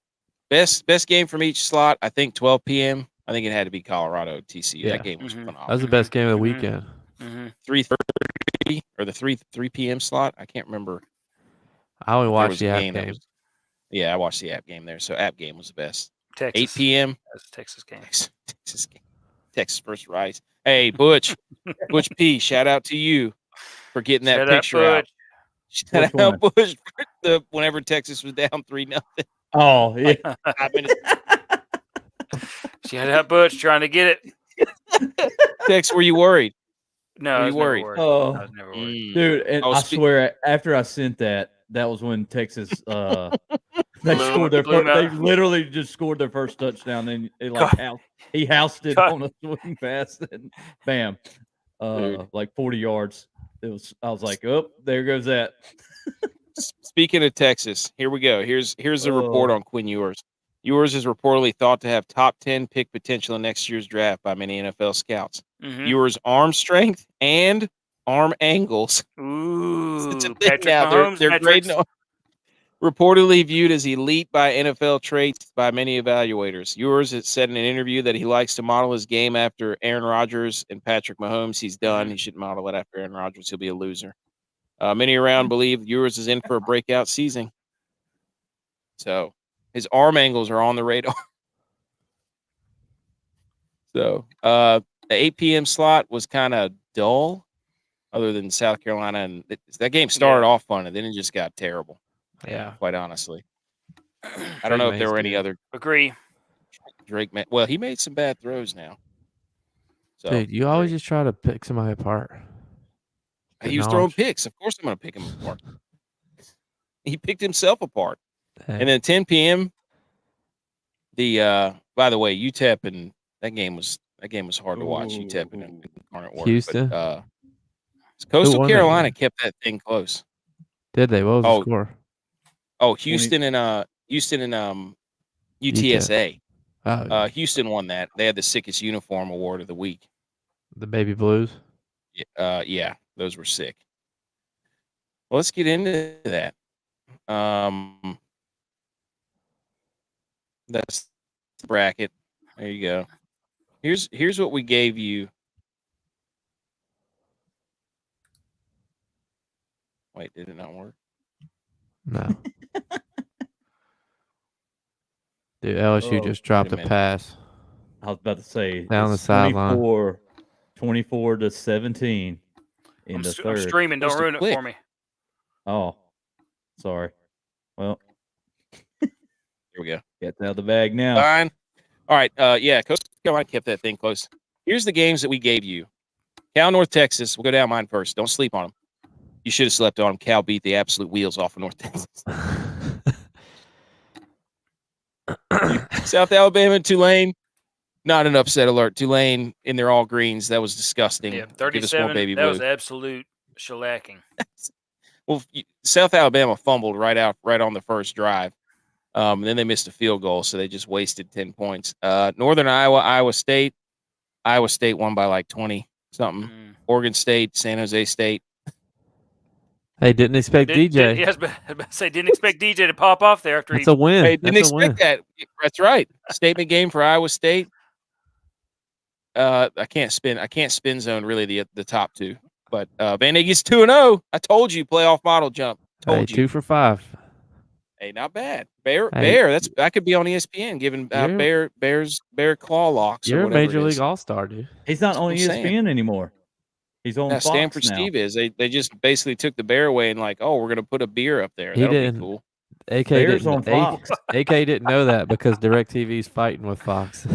Best game from each slot, I think 12 p.m. I think it had to be Colorado TCU. Yeah. That game was phenomenal. That was the best game of the weekend. 3:30 or the 3 p.m. slot. I can't remember. I only There watched was the a app game that game. was. Yeah, I watched the app game there. So app game was the best. Texas. 8 p.m. That's a Texas game. Texas game. Texas first rise. Hey, Butch P. Shout out to you for getting that picture out. Shout out Butch for whenever Texas was down 3-0. Oh yeah. 5 minutes. Shout out Butch trying to get it. Tex, were you worried? No, Were I you was never worried? worried. Oh. I was never worried. Dude, and Oh, I swear, after I sent that was when Texas they scored their first. They literally just scored their first touchdown. And he housed it on a swing pass, and bam, like 40 yards. I was like, oh, there goes that. Speaking of Texas, here we go. Here's the report on Quinn Ewers. Ewers is reportedly thought to have top 10 pick potential in next year's draft by many NFL scouts. Ewers' arm strength and arm angles. Ooh, it's a Patrick now. Mahomes They're grading reportedly viewed as elite by NFL traits by many evaluators. Ewers has said in an interview that he likes to model his game after Aaron Rodgers and Patrick Mahomes. He's done. He shouldn't model it after Aaron Rodgers. He'll be a loser. Many around believe Ewers is in for a breakout season. So his arm angles are on the radar. So the 8 p.m. slot was kind of dull, other than South Carolina, and that game started off fun, and then it just got terrible. Yeah, quite honestly. I don't know if there were any other. Agree. Drake, well, he made some bad throws now. So, dude, you always just try to pick somebody apart. He was throwing picks. Of course, I'm going to pick him apart. He picked himself apart. And then 10 p.m. By the way, UTEP and that game was hard to watch. UTEP and Incarnate Word. Houston. But, Coastal Carolina kept that thing close. Did they? What was the score? Oh, Houston and UTSA. Houston won that. They had the sickest uniform award of the week. The baby blues. Yeah, those were sick. Well, let's get into that. That's the bracket. There you go. Here's what we gave you. Wait, did it not work? No. Dude, LSU just dropped a pass. I was about to say down the sideline. 24-17 in the third. I'm streaming. Don't ruin it for me. Oh, sorry. Well, here we go. Get out of the bag now. Fine. All right. Yeah, Coastal Carolina kept that thing close. Here's the games that we gave you. Cal, North Texas. We'll go down mine first. Don't sleep on them. You should have slept on them. Cal beat the absolute wheels off of North Texas. South Alabama and Tulane. Not an upset alert. Tulane in their all greens. That was disgusting. Yeah, 37. Give us more baby that blue. was absolute shellacking. Well, South Alabama fumbled right on the first drive. Then they missed a field goal, so they just wasted 10 points. Northern Iowa State. Iowa State won by like 20-something. Oregon State, San Jose State. Hey, didn't expect DJ. Yes, but didn't expect DJ to pop off there after That's a win. Hey, didn't expect that. That's right. Statement game for Iowa State. I can't spin zone really the top two. But Van Iggy's 2-0. I told you, playoff model jump. Told you. 2 for 5. Hey, not bad. Bear. That could be on ESPN. Giving Bear claw locks. You're or a major it league is. all-star, dude. He's not on ESPN anymore. He's on Fox Stanford now. Steve is. They just basically took the Bear away and like, oh, we're gonna put a beer up there. That'll be cool. AK Bears didn't, on Fox. AK didn't know that because DirecTV's fighting with Fox.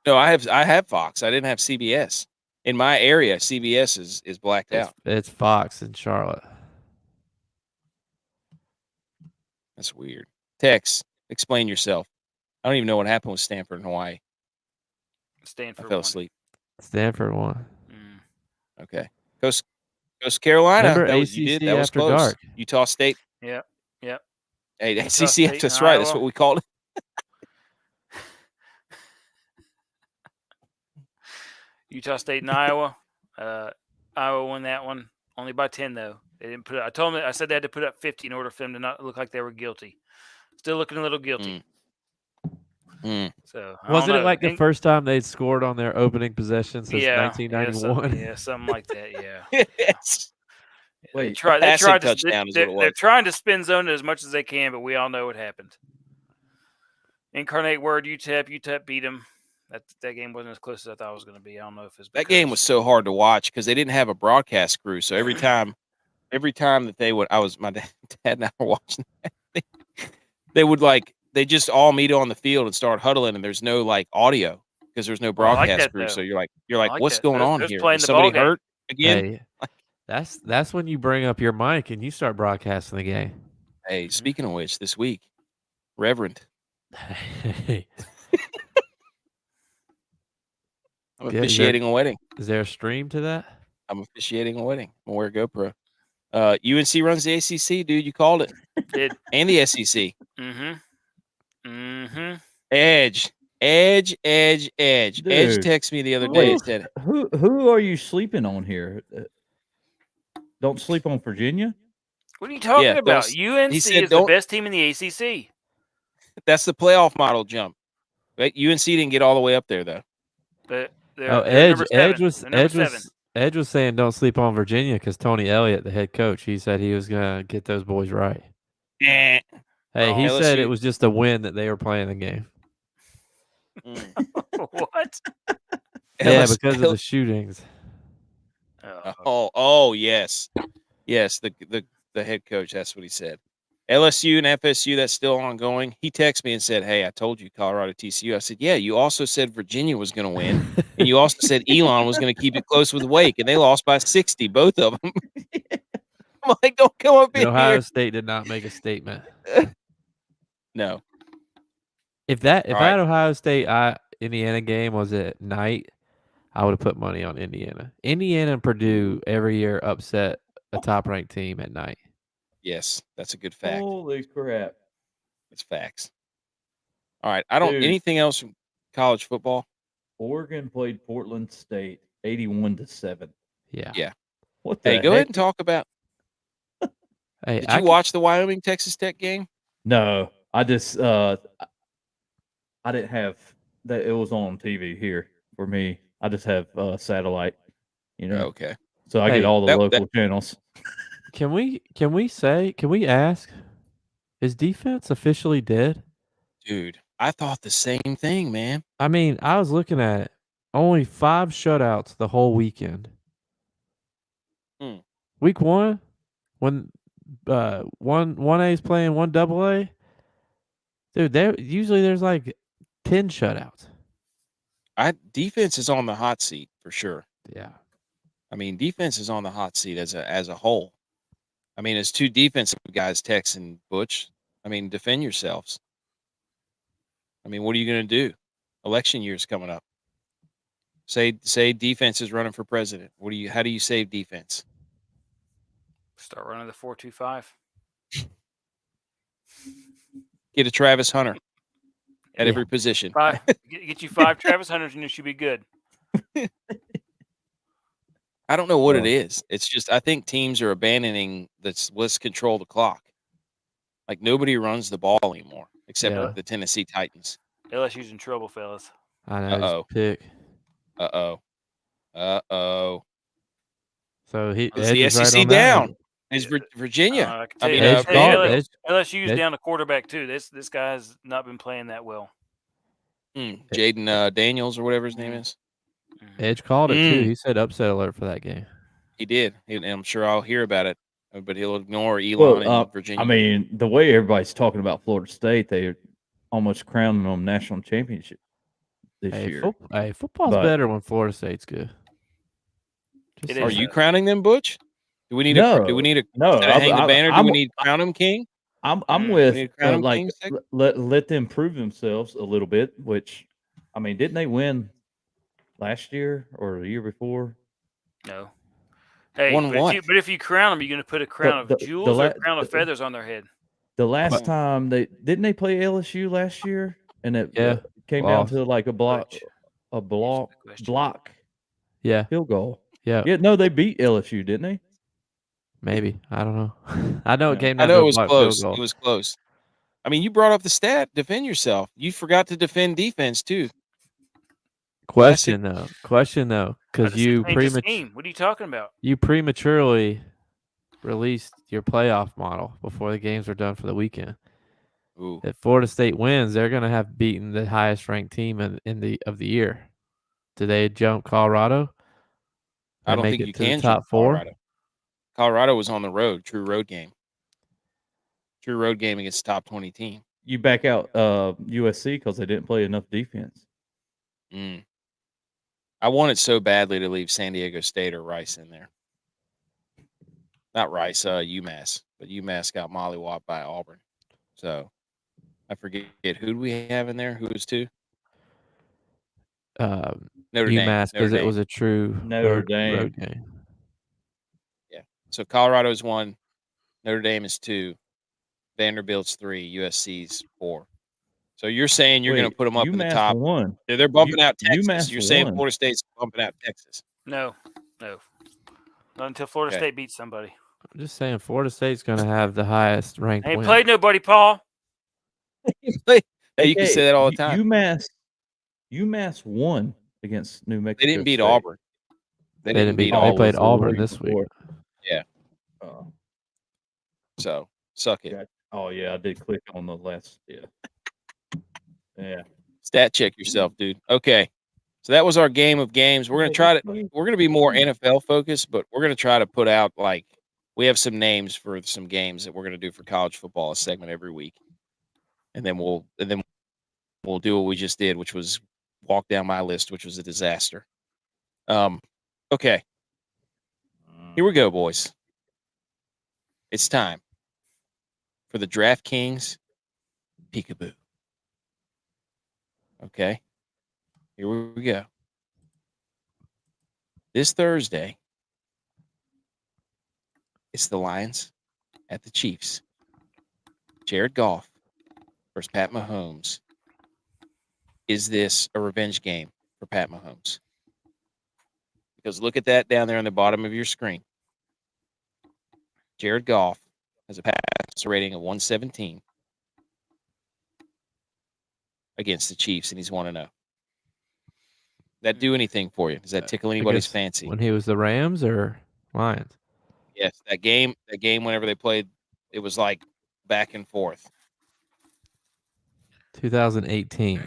No, I have Fox. I didn't have CBS. In my area, CBS is blacked out. It's Fox in Charlotte. That's weird. Tex, explain yourself. I don't even know what happened with Stanford and Hawaii. Stanford I fell won. asleep. Stanford won. Okay. Coast Carolina. Remember That was ACC that was after close. dark. Utah State. Yep. Hey, Utah ACC. State That's and right. That's Iowa. what we called it. Utah State and Iowa. Iowa won that one only by 10 though. They didn't put. I told them. I said they had to put up 50 in order for them to not look like they were guilty. Still looking a little guilty. So Wasn't it know. like the first time they'd scored on their opening possession since 1991? Yeah, something like that. Yeah. Yes. Wait, They tried touchdown is what it was. They're trying to spin zone it as much as they can, but we all know what happened. Incarnate Word, UTEP beat them. That game wasn't as close as I thought it was going to be. I don't know if it's that game was so hard to watch because they didn't have a broadcast crew. So every time that they would, my dad and I were watching that, they would they just all meet on the field and start huddling, and there's no audio because there's no broadcast crew. So you're like, what's going on here? Is somebody hurt again? Hey, that's when you bring up your mic and you start broadcasting the game. Hey, speaking of which, this week, Reverend, I'm officiating a wedding. Is there a stream to that? I'm officiating a wedding. I'm gonna wear a GoPro. UNC runs the ACC, dude. You called it. Did. And the SEC. Mm-hmm. Edge. Dude, Edge texted me the other day and said, Who are you sleeping on here? Don't sleep on Virginia? What are you talking about? UNC is the best team in the ACC. That's the playoff model jump. Right? UNC didn't get all the way up there, though. But Edge was saying don't sleep on Virginia because Tony Elliott, the head coach, he said he was going to get those boys right. Hey, he said it was just a win that they were playing the game. What? Yeah, because of the shootings. Oh, yes. Yes, the head coach, that's what he said. LSU and FSU, that's still ongoing. He texted me and said, hey, I told you Colorado TCU. I said, yeah, you also said Virginia was going to win. And you also said Elon was going to keep it close with Wake. And they lost by 60, both of them. I'm like, don't come up in Ohio here. State did not make a statement. No. If that Ohio State Indiana game was at night, I would have put money on Indiana. Indiana and Purdue every year upset a top-ranked team at night. Yes, that's a good fact. Holy crap. It's facts. All right. Anything else from college football? Oregon played Portland State 81-7. Yeah. What the heck? Go ahead and talk about. Hey, Did you watch the Wyoming Texas Tech game? No. I just I didn't have that. It was on TV here for me. I just have satellite, Okay. So I get all the local channels. Can we ask, is defense officially dead? Dude, I thought the same thing, man. I mean, I was looking at it. Only 5 shutouts the whole weekend. Week 1, when 1A is playing 1AA, dude, there's like 10 shutouts. Defense is on the hot seat for sure. Yeah. I mean, defense is on the hot seat as a whole. I mean, as two defensive guys, Tex and Butch, I mean, defend yourselves. I mean, what are you going to do? Election year's coming up. Say defense is running for president. How do you save defense? Start running the 4-2-5. Get a Travis Hunter at every position. Get you 5 Travis Hunters and you should be good. I don't know what it is. It's just I think teams are abandoning let's control the clock. Like nobody runs the ball anymore except the Tennessee Titans. LSU's in trouble, fellas. I know. Pick. Uh-oh. So is the SEC down? Is Virginia? LSU's down a quarterback too. This guy has not been playing that well. Jaden Daniels or whatever his name is. Edge called it too. He said upset alert for that game. He did, and I'm sure I'll hear about it but he'll ignore Elon Well, and Virginia. I mean, the way everybody's talking about Florida State, they're almost crowning them national championship this year. Football's better when Florida State's good. Are you crowning them, Butch? Do we need to hang the banner? Do we need to crown them king? I'm with like let them prove themselves a little bit. Which, I mean, didn't they win last year or the year before? No. Hey, but if you crown them, you're going to put a crown of jewels or a crown of feathers on their head. The last time they play LSU last year, and it came down to like a block field goal. Yeah. No, they beat LSU, didn't they? Maybe, I don't know. I know it came down. I know to it was close. It was close. I mean, you brought up the stat. Defend yourself. You forgot to defend defense too. Question though, because you What are you talking about? You prematurely released your playoff model before the games were done for the weekend. Ooh. If Florida State wins, they're going to have beaten the highest ranked team of the year. Do they jump Colorado? I don't think you can jump Colorado. Colorado was on the road, true road game against top 20 team. You back out USC because they didn't play enough defense. I wanted so badly to leave San Diego State or Rice in there. Not Rice, UMass, but UMass got mollywopped by Auburn. So I forget who do we have in there? Who was two? Notre Dame, because it was a true road game. Yeah. So Colorado's 1, Notre Dame is 2, Vanderbilt's 3, USC's 4. So you're saying you're going to put them up in the top? One. They're bumping out Texas. UMass You're saying won. Florida State's bumping out Texas? No. Not until Florida State beats somebody. I'm just saying Florida State's going to have the highest ranked. Ain't played nobody, Paul. Hey, you can say that all the time. UMass won against New Mexico. They didn't beat State. Auburn. They didn't beat Auburn. They played Auburn this week. Yeah. So suck it. Oh yeah, I did click on the last. Yeah. Stat check yourself, dude. Okay. So that was our game of games. We're gonna be more NFL focused, but we're gonna try to put out we have some names for some games that we're gonna do for college football, a segment every week, and then we'll do what we just did, which was walk down my list, which was a disaster. Okay. Here we go, boys. It's time for the DraftKings Peekaboo. Okay. Here we go. This Thursday, it's the Lions at the Chiefs. Jared Goff versus Pat Mahomes. Is this a revenge game for Pat Mahomes? Because look at that down there on the bottom of your screen. Jared Goff has a passer rating of 117 against the Chiefs, and he's 1-0. That do anything for you? Does that tickle anybody's fancy? When he was the Rams or Lions? Yes, that game whenever they played, it was like back and forth. 2018.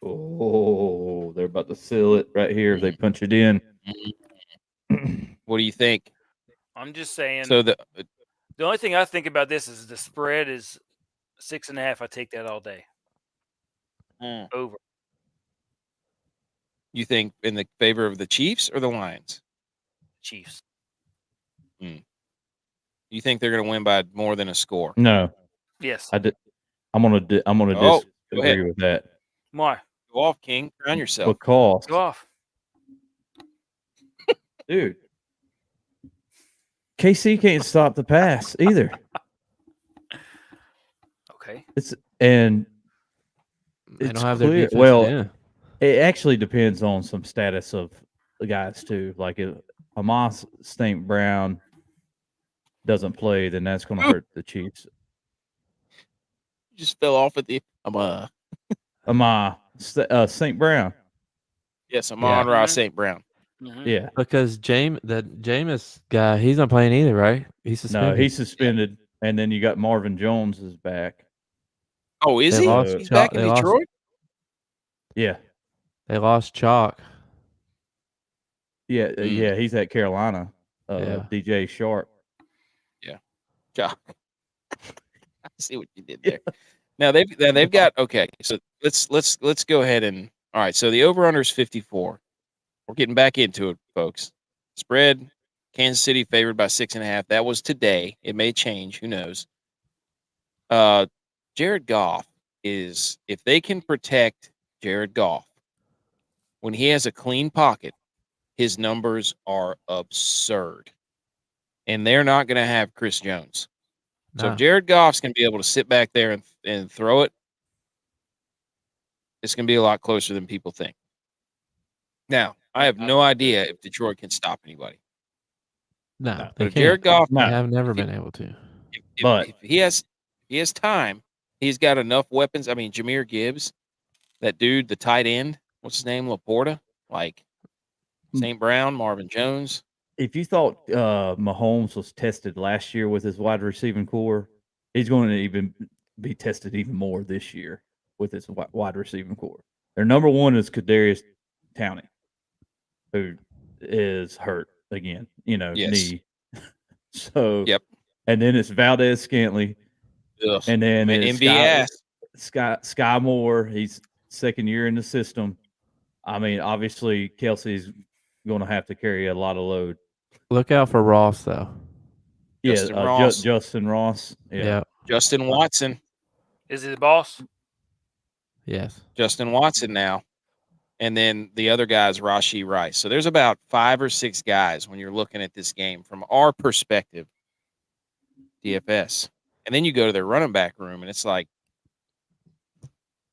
Oh, they're about to seal it right here if they punch it in. What do you think? I'm just saying. So the only thing I think about this is the spread is 6.5. I take that all day. Over. You think in the favor of the Chiefs or the Lions? Chiefs. You think they're going to win by more than a score? No. Yes. I'm gonna disagree with that. Why? Go off, King. Crown yourself. Because go off, dude. KC can't stop the pass either. Okay. They don't have their defense. Well, it actually depends on some status of the guys too. Like if Amos St. Brown doesn't play, then that's going to hurt the Chiefs. You just fell off at the St. Brown. Yes, Amon-Ra St. Brown. Mm-hmm. Yeah, because Jameis guy, he's not playing either, right? He's suspended. No, he's suspended, and then you got Marvin Jones is back. Oh, is he? He's back in Detroit? Yeah. They lost Chalk. Yeah, he's at Carolina. DJ Sharp. Jock. I see what you did there. Now they've got okay. So let's go ahead and all right. So the over under is 54. We're getting back into it, folks. Spread: Kansas City favored by 6.5. That was today. It may change. Who knows? Jared Goff is if they can protect Jared Goff when he has a clean pocket, his numbers are absurd, and they're not going to have Chris Jones. So if Jared Goff's going to be able to sit back there and throw it, it's going to be a lot closer than people think. Now, I have no idea if Detroit can stop anybody. No, but if Jared Goff, they have never been able to. If he has time, he's got enough weapons. I mean, Jahmyr Gibbs, that dude, the tight end, what's his name, Laporta, like St. Brown, Marvin Jones. If you thought Mahomes was tested last year with his wide receiving core, he's going to even be tested even more this year with his wide receiving core. Their number one is Kadarius Toney, who is hurt again, knee. So, and then it's Valdez Scantling, and then it's Sky Moore. He's second year in the system. I mean, obviously, Kelsey's going to have to carry a lot of load. Look out for Ross, though. Justin Ross. Justin Ross. Yeah. Justin Watson. Is he the boss? Yes. Justin Watson now. And then the other guy is Rashee Rice. So there's about 5 or 6 guys when you're looking at this game from our perspective, DFS. And then you go to their running back room, and it's like,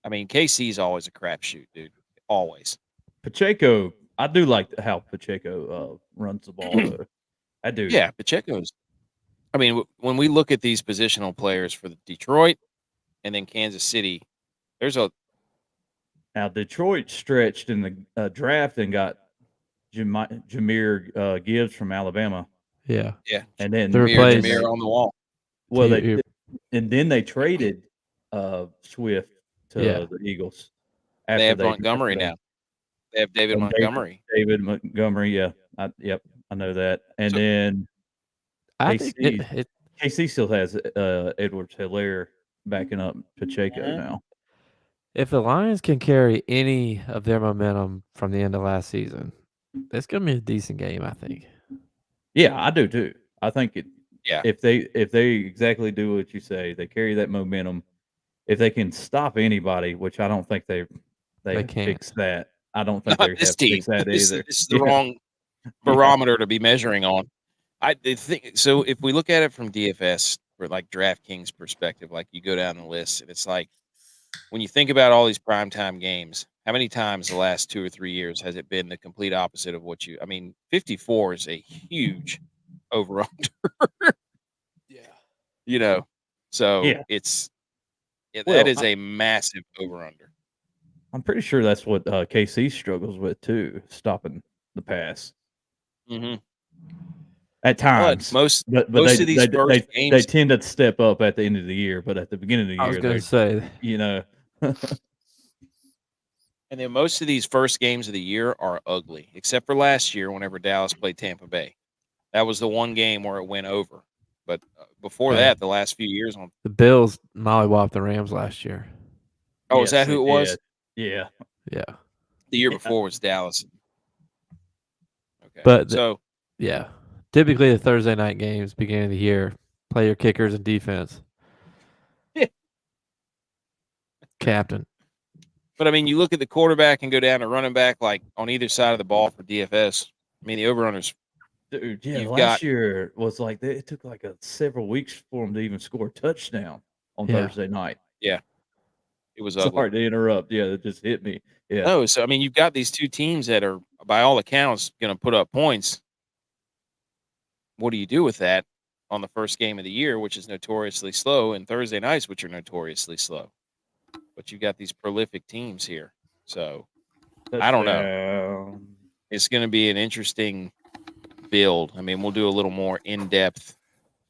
I mean, KC's always a crapshoot, dude. Always. Pacheco, I do like how Pacheco runs the ball, though. I do. Yeah, Pacheco's. I mean, when we look at these positional players for Detroit and then Kansas City, there's a. Now, Detroit stretched in the draft and got Jahmyr Gibbs from Alabama. Yeah. Yeah. And then Jahmyr on the wall. Well, and then they traded Swift to the Eagles. They have Montgomery now. They have David Montgomery. David Montgomery, yeah. I know that. And then KC still has Edwards-Helaire backing up Pacheco now. If the Lions can carry any of their momentum from the end of last season, it's going to be a decent game, I think. Yeah, I do too. I think it. Yeah. If they exactly do what you say, they carry that momentum. If they can stop anybody, which I don't think they can't fix that. I don't think they have to fix that either. This is the wrong barometer to be measuring on. I think so. If we look at it from DFS or like DraftKings perspective, like you go down the list, and it's like when you think about all these primetime games, how many times the last 2 or 3 years has it been the complete opposite of what you? I mean, 54 is a huge over/under. Yeah. So it's that is a massive over/under. I'm pretty sure that's what KC struggles with too, stopping the pass. Mm-hmm. At times, most of these first games, they tend to step up at the end of the year, but at the beginning of the year, I was going to say, and then most of these first games of the year are ugly, except for last year whenever Dallas played Tampa Bay. That was the one game where it went over. But before that, the last few years on the Bills mollywopped the Rams last year. Oh, is that who it was? Yeah. Yeah. The year before was Dallas. Okay. But yeah. Typically the Thursday night games, beginning of the year, play your kickers and defense. Yeah. Captain. But I mean, you look at the quarterback and go down to running back, like on either side of the ball for DFS. I mean, the over/under's. Dude, yeah, last year was like it took like several weeks for them to even score a touchdown on Thursday night. Yeah, it was ugly. Sorry to interrupt. Yeah, it just hit me. Yeah. No, so I mean, you've got these two teams that are, by all accounts, going to put up points. What do you do with that on the first game of the year, which is notoriously slow, and Thursday nights, which are notoriously slow? But you've got these prolific teams here, so I don't know. It's going to be an interesting build. I mean, we'll do a little more in-depth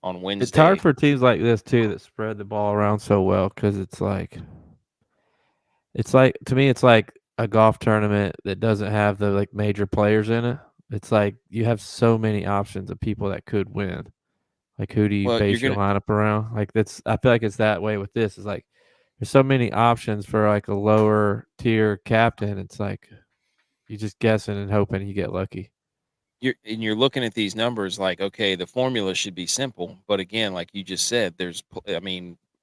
on Wednesday. It's hard for teams like this too that spread the ball around so well, because it's like to me it's like a golf tournament that doesn't have the like major players in it. It's like you have so many options of people that could win. Like, who do you Well, base your lineup around? Like, I feel like it's that way with this. It's like there's so many options for like a lower tier captain. It's like you're just guessing and hoping you get lucky. You're looking at these numbers like, okay, the formula should be simple, but again, like you just said,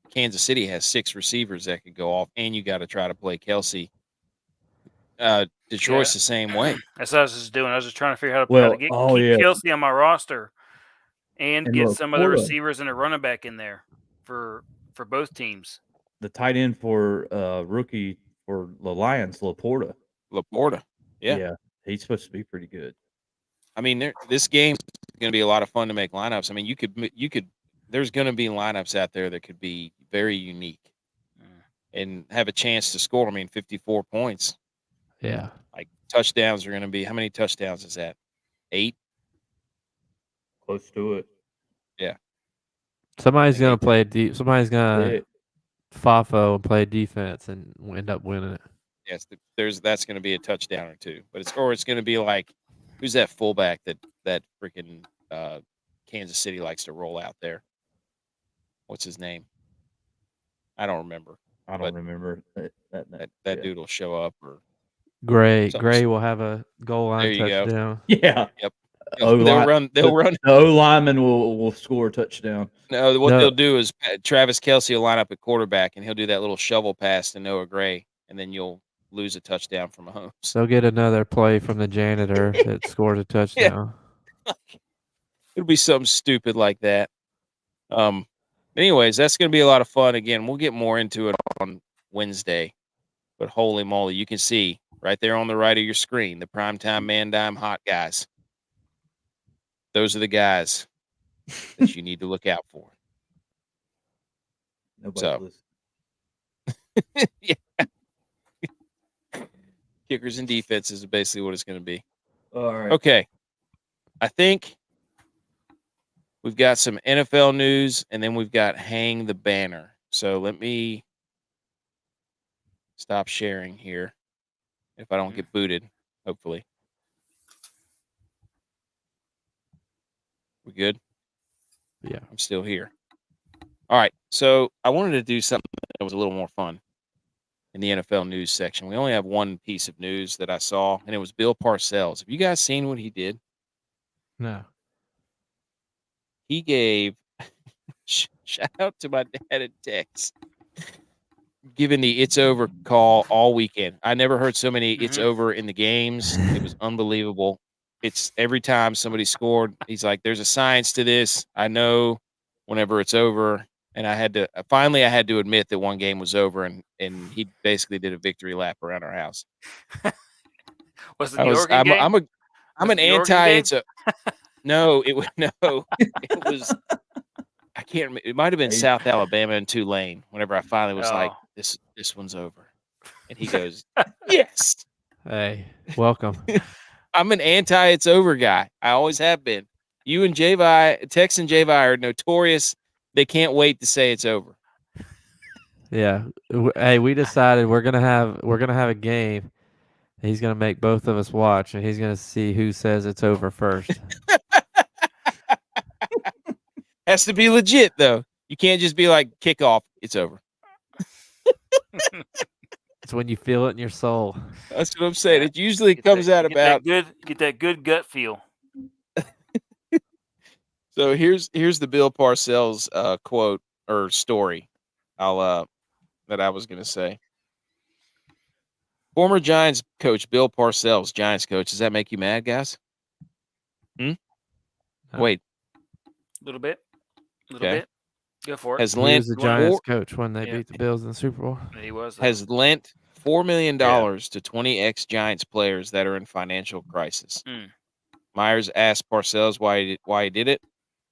Kansas City has 6 receivers that could go off, and you got to try to play Kelsey. Detroit's the same way. That's what I was just doing. I was just trying to figure out how to keep Kelsey on my roster and get some of the receivers and a running back in there for both teams. The tight end for rookie for the Lions, Laporta. Yeah, he's supposed to be pretty good. I mean, this game is going to be a lot of fun to make lineups. I mean, you could. There's going to be lineups out there that could be very unique and have a chance to score. I mean, 54 points. Yeah. Like touchdowns are going to be. How many touchdowns is that? 8. Close to it. Yeah. Somebody's going to play deep. Somebody's going to FAFO and play defense and end up winning it. Yes, that's going to be a touchdown or 2, but it's going to be like, who's that fullback that freaking Kansas City likes to roll out there? What's his name? I don't remember. I don't remember that dude will show up or Gray will have a goal line touchdown. Go. Yeah. Yep. They'll run. The O lineman will score a touchdown. No, they'll do is Travis Kelce will line up at quarterback and he'll do that little shovel pass to Noah Gray, and then you'll lose a touchdown from Mahomes. They'll get another play from the janitor that scores a touchdown. It'll be something stupid like that. Anyways, that's going to be a lot of fun. Again, we'll get more into it on Wednesday. But holy moly, you can see right there on the right of your screen, the PrimeTime Man Dime Hot guys. Those are the guys that you need to look out for. Nobody yeah. Kickers and defenses is basically what it's going to be. All right. Okay. I think we've got some NFL news, and then we've got Hang the Banner. So let me stop sharing here if I don't get booted, hopefully. We good? Yeah. I'm still here. All right. So I wanted to do something that was a little more fun in the NFL news section. We only have one piece of news that I saw, and it was Bill Parcells. Have you guys seen what he did? No. He gave shout out to my dad in Texas, giving the "it's over" call all weekend. I never heard so many "it's over" in the games. It was unbelievable. It's every time somebody scored, he's like, "There's a science to this. I know whenever it's over." And I had to admit that one game was over, and he basically did a victory lap around our house. Was it the Oregon game? I'm an anti. It's a no. It was no. It was. I can't remember. It might have been South Alabama and Tulane. Whenever I finally was like, this one's over, and he goes, "Yes." Hey, welcome. I'm an anti "it's over" guy. I always have been. You and Tex and Javi are notorious. They can't wait to say it's over. Yeah. Hey, we decided we're gonna have a game. He's gonna make both of us watch, and he's gonna see who says it's over first. Has to be legit though. You can't just be like kickoff. It's over. It's when you feel it in your soul. That's what I'm saying. It usually comes out about get that good gut feel. So here's the Bill Parcells quote or story. That I was gonna say. Former Giants coach Bill Parcells, Giants coach. Does that make you mad, guys? Wait. A little bit. Go for it. He was the Giants coach when they beat the Bills in the Super Bowl. He was. Has lent $4 million to 20 ex-Giants players that are in financial crisis. Myers asked Parcells why he did it,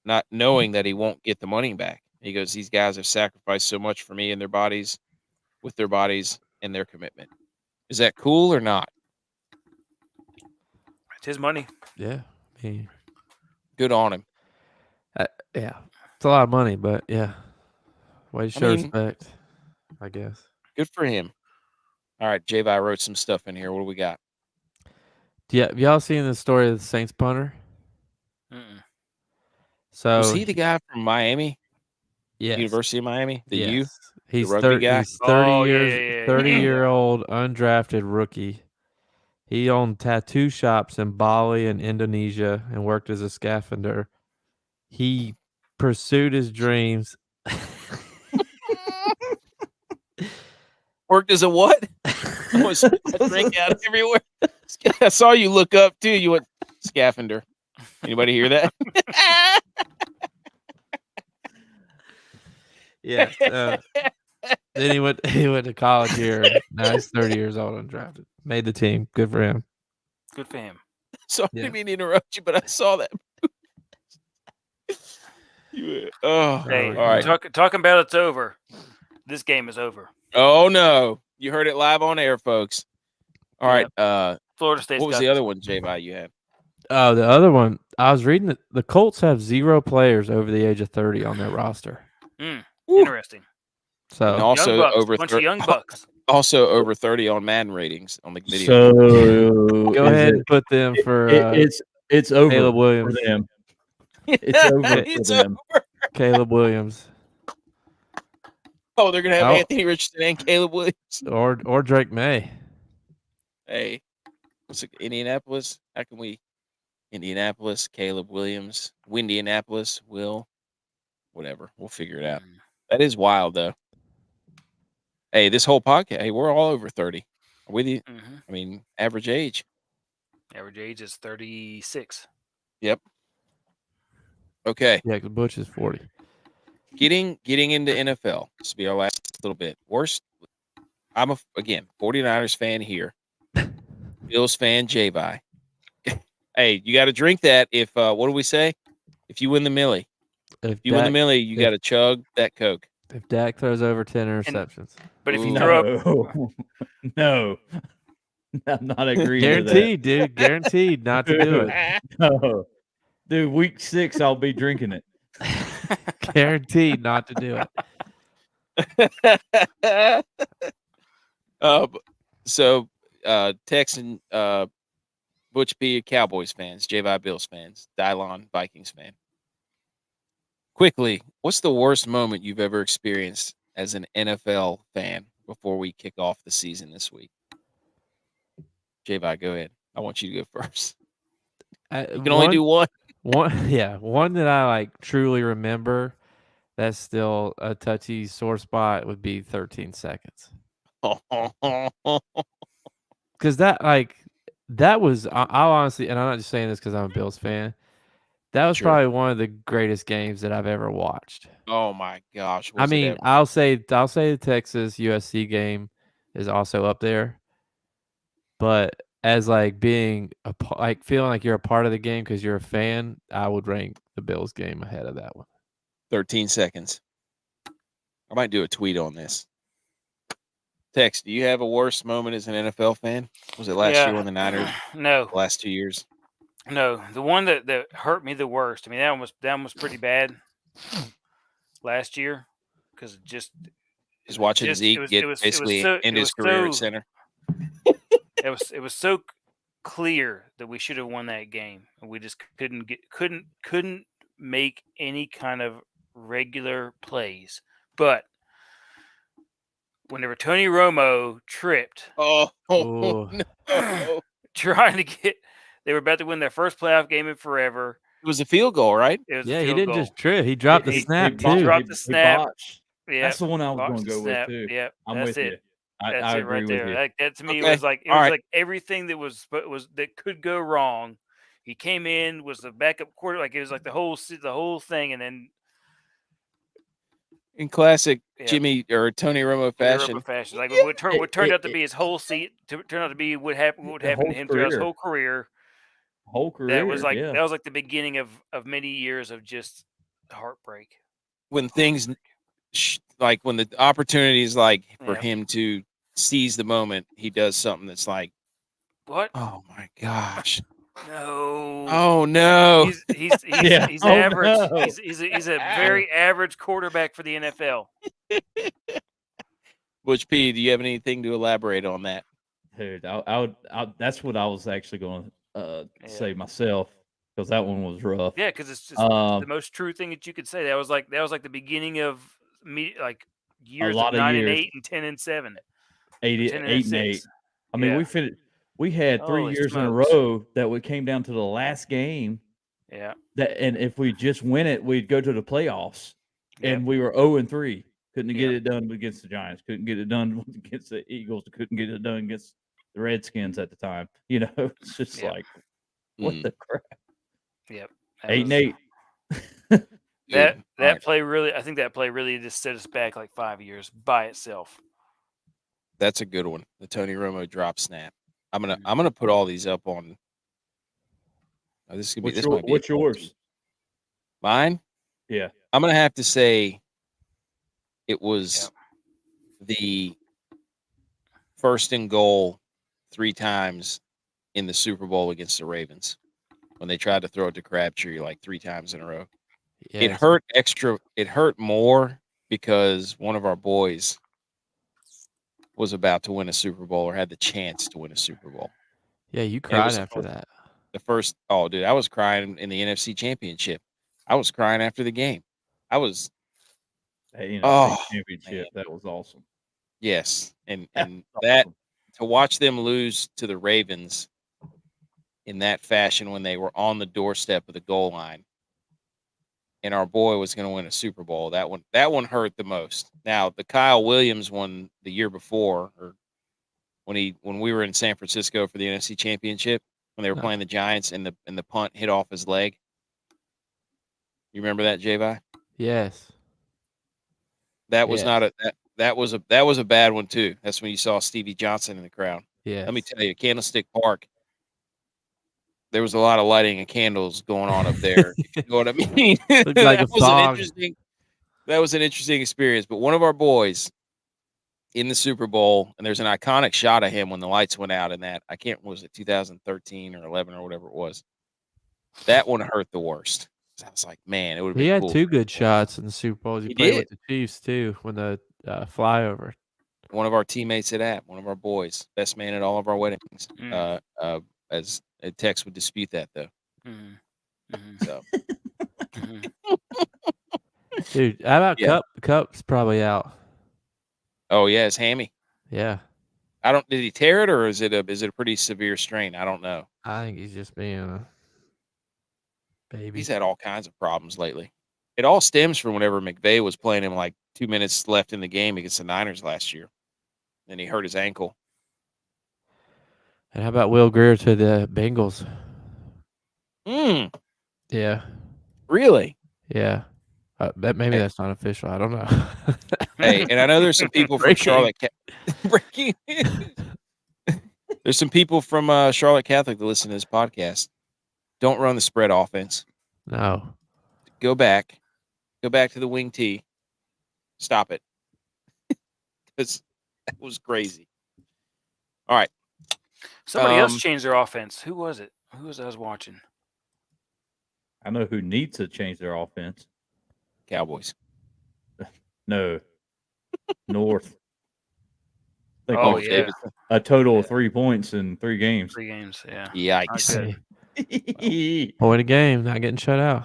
not knowing that he won't get the money back. He goes, "These guys have sacrificed so much for me and with their bodies and their commitment." Is that cool or not? It's his money. Yeah. Good on him. Yeah. It's a lot of money, but yeah. Way to show respect, I guess. Good for him. All right, Javi wrote some stuff in here. What do we got? Yeah, have y'all seen the story of the Saints punter? So Was he the guy from Miami, yes. University of Miami? Yes. He's rugby guy? He's 30 Oh, years, yeah. 30-year-old undrafted rookie. He owned tattoo shops in Bali and Indonesia and worked as a scaffolder. He pursued his dreams. Worked as a what? I almost spit my drink out everywhere. I saw you look up too. You went scaffolder. Anybody hear that? Yeah. Then he went to college here. Now he's 30 years old, undrafted. Made the team. Good for him. Good for him. Sorry, I didn't mean to interrupt you, but I saw that. Hey, all right. Talking about it's over. This game is over. Oh no, you heard it live on air, folks. All right. Florida State. What was the other one, J-Vi, you had? Oh, the other one. I was reading that the Colts have 0 players over the age of 30 on their roster. Interesting. So and also young bucks, over bunch of young bucks. Also over 30 on Madden ratings on the video. So go ahead and put them for it's over Caleb Williams. for them. It's over It's for them. over. Caleb Williams. Oh, they're gonna have Anthony Richardson and Caleb Williams or Drake May. Hey, what's it, Indianapolis? How can we? Indianapolis, Caleb Williams, Windianapolis, Will, whatever. We'll figure it out. That is wild, though. Hey, this whole podcast, hey, we're all over 30. I'm with you. I mean, average age. Average age is 36. Yep. Okay. Yeah, because Butch is 40. Getting into NFL. This will be our last little bit. Worst. I'm again 49ers fan here. Bills fan, J-Vi. Hey, you got to drink that if what do we say? If you win the Millie. If you win the Millie, you got to chug that Coke. If Dak throws over 10 interceptions. But if you throw up, no, I'm not agreeing. Guaranteed, dude. Guaranteed not to do it. No, dude. Week 6, I'll be drinking it. Guaranteed not to do it. So Texan Butch P Cowboys fans, J-Vi Bills fans, Dylon Vikings fan. Quickly, what's the worst moment you've ever experienced as an NFL fan before we kick off the season this week? J-Vi, go ahead. I want you to go first. You can only do one. One that I like truly remember that's still a touchy sore spot would be 13 seconds. Because that was, I'll honestly, and I'm not just saying this because I'm a Bills fan, that was probably one of the greatest games that I've ever watched. Oh my gosh! I mean, I'll say the Texas USC game is also up there, but as like being feeling like you're a part of the game because you're a fan, I would rank the Bills game ahead of that one. 13 seconds. I might do a tweet on this. Tex, do you have a worse moment as an NFL fan? Was it last year when the Niners? No. The last 2 years? No. The one that hurt me the worst. I mean, that one was pretty bad last year because just watching Zeke get basically in his career at center. It was so clear that we should have won that game, and we just couldn't make any kind of regular plays. But whenever Tony Romo tripped, no. trying to get, they were about to win their first playoff game in forever. It was a field goal, right? He didn't just trip; he dropped the snap too. He dropped the snap. Yeah, that's the one I was going to go with too. Yeah, I'm with you. That's I it agree right there. with you. That to me was like like everything that was that could go wrong. He came in, was the backup quarter, like it was like the whole thing, and then in classic Jimmy or Tony Romo fashion, like what turned out to be his whole seat, turned out to be what happened to him throughout his whole career. That was like the beginning of many years of just heartbreak. When things like when the opportunity is like for him to seize the moment, he does something that's like, what? Oh my gosh. No. Oh no. He's average. No. He's a very average quarterback for the NFL. Butch P, do you have anything to elaborate on that? Dude, I would that's what I was actually going to say myself. because that one was rough. Yeah, because it's just the most true thing that you could say. That was like the beginning of me, like years lot of of 9-8 years. and 10-7. 8 10 and 8 and 8. 6. I mean, Yeah. we had 3 Holy years in a smokes. row that we came down to the last game. Yeah. And if we just win it, we'd go to the playoffs. Yep. And we were 0-3. Couldn't get Yep. it done against the Giants. Couldn't get it done against the Eagles. Couldn't get it done against the Redskins at the time. You know, it's just Yep. like, what the crap? Yep. 8-8. That play really, I think that play really just set us back like 5 years by itself. That's a good one. The Tony Romo drop snap. I'm gonna put all these up on. Oh, this might be. What's yours? Mine? Yeah. I'm gonna have to say it was the first and goal 3 times in the Super Bowl against the Ravens when they tried to throw it to Crabtree like 3 times in a row. Yes. It hurt more because one of our boys was about to win a Super Bowl or had the chance to win a Super Bowl. Yeah, you cried after that. Dude, I was crying in the NFC Championship. I was crying after the game. I was championship. Man. That was awesome. Yes. And that to watch them lose to the Ravens in that fashion when they were on the doorstep of the goal line and our boy was going to win a Super Bowl, that one hurt the most. Now, the Kyle Williams one the year before, or when we were in San Francisco for the NFC Championship, when they were playing the Giants and the punt hit off his leg. You remember that, J-Vi? Yes. That was not that was a bad one too. That's when you saw Stevie Johnson in the crowd. Yeah. Let me tell you, Candlestick Park, there was a lot of lighting of candles going on up there. If you know what I mean? That was an interesting experience. But one of our boys in the Super Bowl, and there's an iconic shot of him when the lights went out in that. I can't, was it 2013 or 11 or whatever it was? That one hurt the worst. I was like, man, it would have been cool. He had 2 good shots in the Super Bowl. He played with the Chiefs too when the flyover. One of our teammates one of our boys, best man at all of our weddings. As Tex would dispute that though. So, dude, how about Cup? Cup's probably out. Oh yeah, it's hammy. Yeah. Did he tear it or is it a pretty severe strain? I don't know. I think he's just being a baby. He's had all kinds of problems lately. It all stems from whenever McVay was playing him like 2 minutes left in the game against the Niners last year. And he hurt his ankle. And how about Will Greer to the Bengals? Yeah. Really? Yeah. Maybe that's not official. I don't know. Hey, and I know there's some people from Charlotte. There's some people from Charlotte Catholic that listen to this podcast. Don't run the spread offense. No. Go back to the wing tee. Stop it. Because that was crazy. All right. Somebody else changed their offense. Who was it? Who was I was watching? I know who needs to change their offense. Cowboys. No. North. Yeah. A total of 3 points in 3 games. 3 games, yeah. Yikes. Point a game, not getting shut out.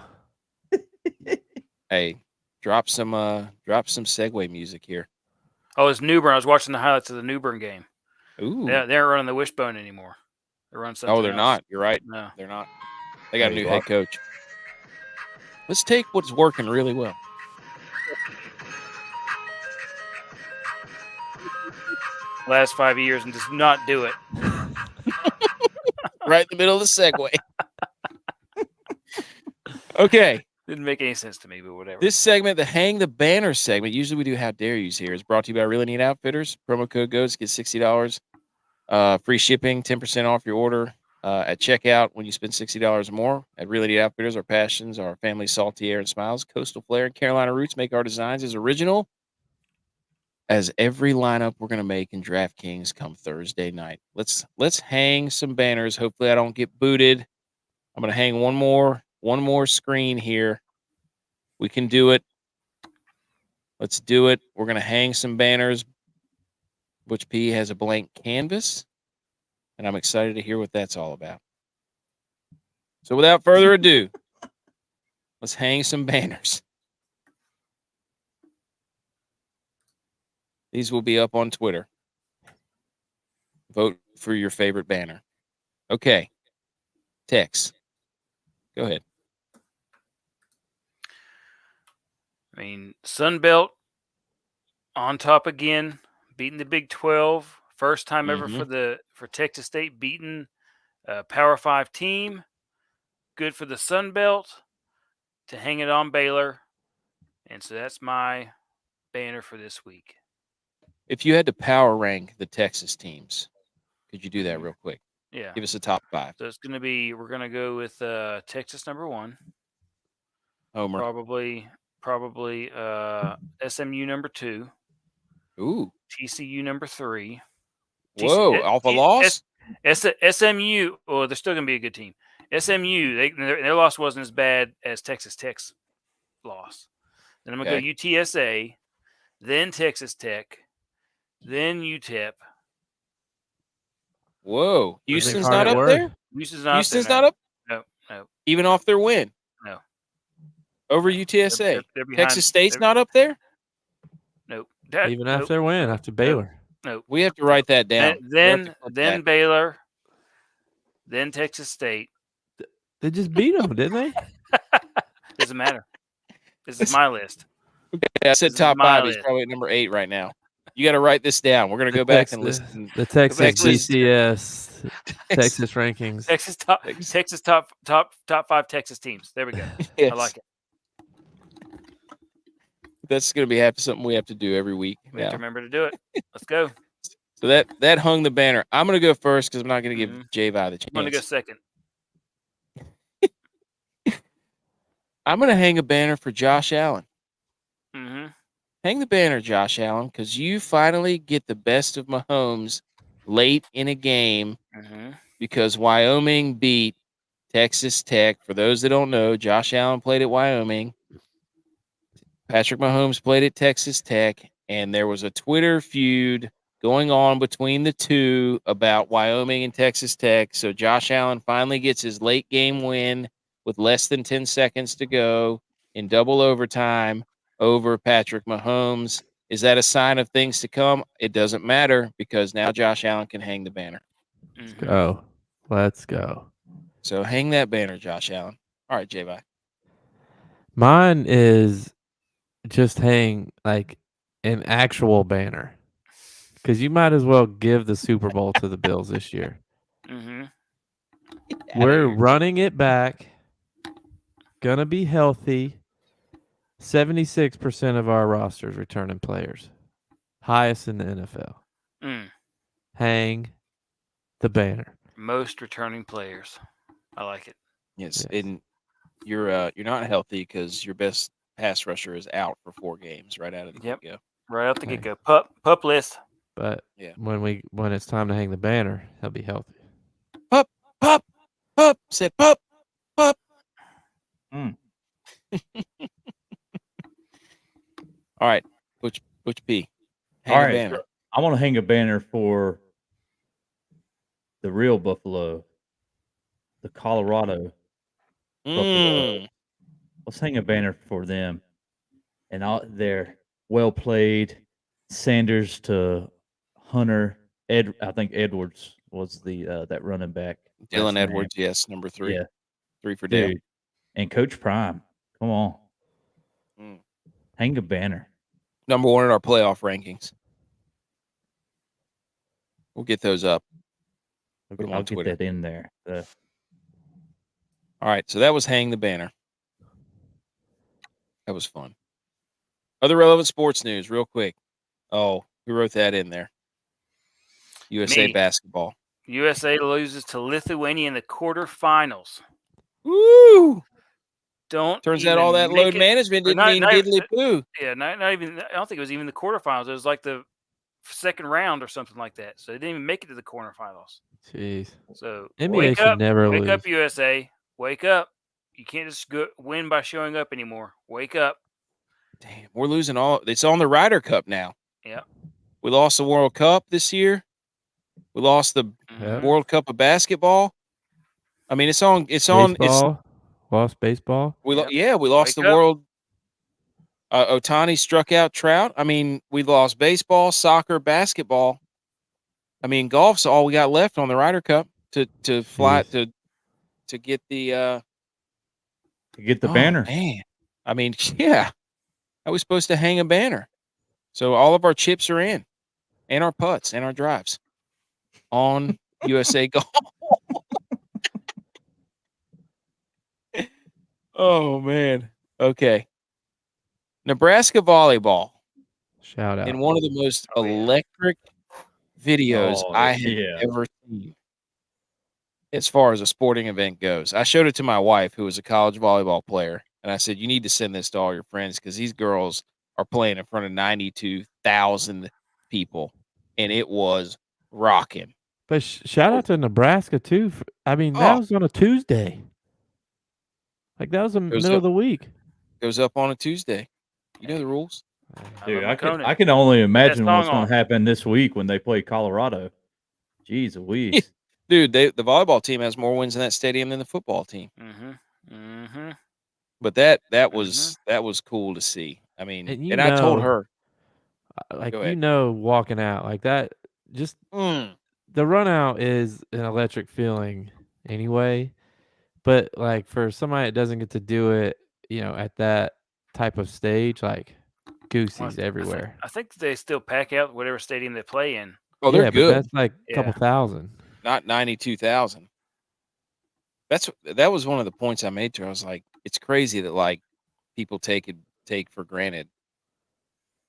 Hey, drop some segue music here. Oh, it's New Bern. I was watching the highlights of the New Bern game. Ooh. They aren't running the wishbone anymore. They're running something. Oh, they're else. Not. You're right. No, they're not. They got a new head coach. Let's take what's working really well. Last 5 years and just not do it. Right in the middle of the segue. Okay. Didn't make any sense to me, but whatever. This segment, the Hang the Banner segment, usually we do How Dare Yous here, is brought to you by Really Neat Outfitters. Promo code GOATS, get $60. Free shipping, 10% off your order at checkout when you spend $60 or more. At Really Neat Outfitters, our passions, our family salty air and smiles, coastal flair, and Carolina roots make our designs as original as every lineup we're going to make in DraftKings come Thursday night. Let's hang some banners. Hopefully I don't get booted. I'm going to hang one more screen here. We can do it. Let's do it. We're going to hang some banners. Butch P has a blank canvas, and I'm excited to hear what that's all about. So without further ado, let's hang some banners. These will be up on Twitter. Vote for your favorite banner. Okay. Tex, go ahead. I mean, Sunbelt on top again, beating the Big 12. First time ever for Texas State beating a Power 5 team. Good for the Sunbelt to hang it on Baylor. And so that's my banner for this week. If you had to power rank the Texas teams, could you do that real quick? Yeah. Give us a top 5. So it's going to be, we're going to go with Texas number 1. Homer. Probably SMU number 2. Ooh. TCU number 3. Whoa, off a loss? SMU, well, they're still going to be a good team. SMU, their loss wasn't as bad as Texas Tech's loss. Then I'm going to go UTSA, then Texas Tech, then UTEP. Whoa. Houston's not up there? Houston's not up? No. Even off their win? No. Over UTSA? They're behind, Texas State's not up there? Nope. Even after their win, after Baylor. Nope. We have to write that down. Then Baylor, then Texas State. They just beat them, didn't they? Doesn't matter. This is my list. Okay, I said top 5. He's probably at number 8 right now. You got to write this down. We're going to go back and listen. The Texas BCS, Texas rankings. Texas top 5 Texas teams. There we go. Yes. I like it. That's going to be something we have to do every week. We have to remember to do it. Let's go. So that hung the banner. I'm going to go first because I'm not going to give J-Vi the chance. I'm going to go second. I'm going to hang a banner for Josh Allen. Mm-hmm. Hang the banner, Josh Allen, because you finally get the best of Mahomes late in a game because Wyoming beat Texas Tech. For those that don't know, Josh Allen played at Wyoming. Patrick Mahomes played at Texas Tech, and there was a Twitter feud going on between the two about Wyoming and Texas Tech. So Josh Allen finally gets his late game win with less than 10 seconds to go in double overtime over Patrick Mahomes. Is that a sign of things to come? It doesn't matter because now Josh Allen can hang the banner. Let's go. So hang that banner, Josh Allen. All right, J-Vi. Mine is just hang like an actual banner because you might as well give the Super Bowl to the Bills this year. We're running it back. Gonna be healthy. 76% of our rosters returning players. Highest in the NFL. Hang the banner. Most returning players. I like it. Yes. And you're not healthy because your best pass rusher is out for 4 games right out of the get-go. Right out the get-go. Pup list. But when it's time to hang the banner, he'll be healthy. Pup. Said pup. All right, Butch P. Hang a banner. I want to hang a banner for the real Buffalo, the Colorado Buffalo. Let's hang a banner for them. And they're well played. Sanders to Hunter. I think Edwards was the that running back. Dylan Edwards, yes, number 3. Yeah. 3 for Dale. And Coach Prime. Come on. Hang a banner. Number 1 in our playoff rankings. We'll get those up. Put them on Twitter. Get that in there. All right, so that was hang the banner. That was fun. Other relevant sports news, real quick. Oh, who wrote that in there? USA basketball. USA loses to Lithuania in the quarterfinals. Woo! Turns out all that make load management didn't mean diddly poo. Yeah, not even. I don't think it was even the quarterfinals. It was like the second round or something like that. So they didn't even make it to the quarterfinals. Jeez. So NBA should never lose. Wake up, USA. Wake up. You can't just win by showing up anymore. Wake up. Damn, we're losing all. It's on the Ryder Cup now. Yeah. We lost the World Cup this year. We lost the World Cup of basketball. I mean, it's on. Baseball. Lost baseball. We lost the world. Ohtani struck out Trout. I mean, we lost baseball, soccer, basketball. I mean, golf's all we got left on the Ryder Cup to fly to get the banner. Man, I mean, yeah, I was supposed to hang a banner. So all of our chips are in, and our putts and our drives on USA Golf. Oh man. Okay. Nebraska volleyball. Shout out. In one of the most electric videos I have ever seen as far as a sporting event goes. I showed it to my wife, who was a college volleyball player, and I said, you need to send this to all your friends because these girls are playing in front of 92,000 people, and it was rocking. But shout out to Nebraska, too. I mean, that was on a Tuesday. Like, that was the middle of the week. Goes up on a Tuesday. You know the rules. Dude, I can only imagine what's going to happen this week when they play Colorado. Jeez Louise. Dude, the volleyball team has more wins in that stadium than the football team. But that was cool to see. I mean, and I told her, like, walking out like that, just the run out is an electric feeling anyway. But like for somebody that doesn't get to do it, at that type of stage, like goosies everywhere. I think they still pack out whatever stadium they play in. Oh, they're good. But that's like a couple thousand. Not 92,000. That was one of the points I made to her. I was like, it's crazy that like people take for granted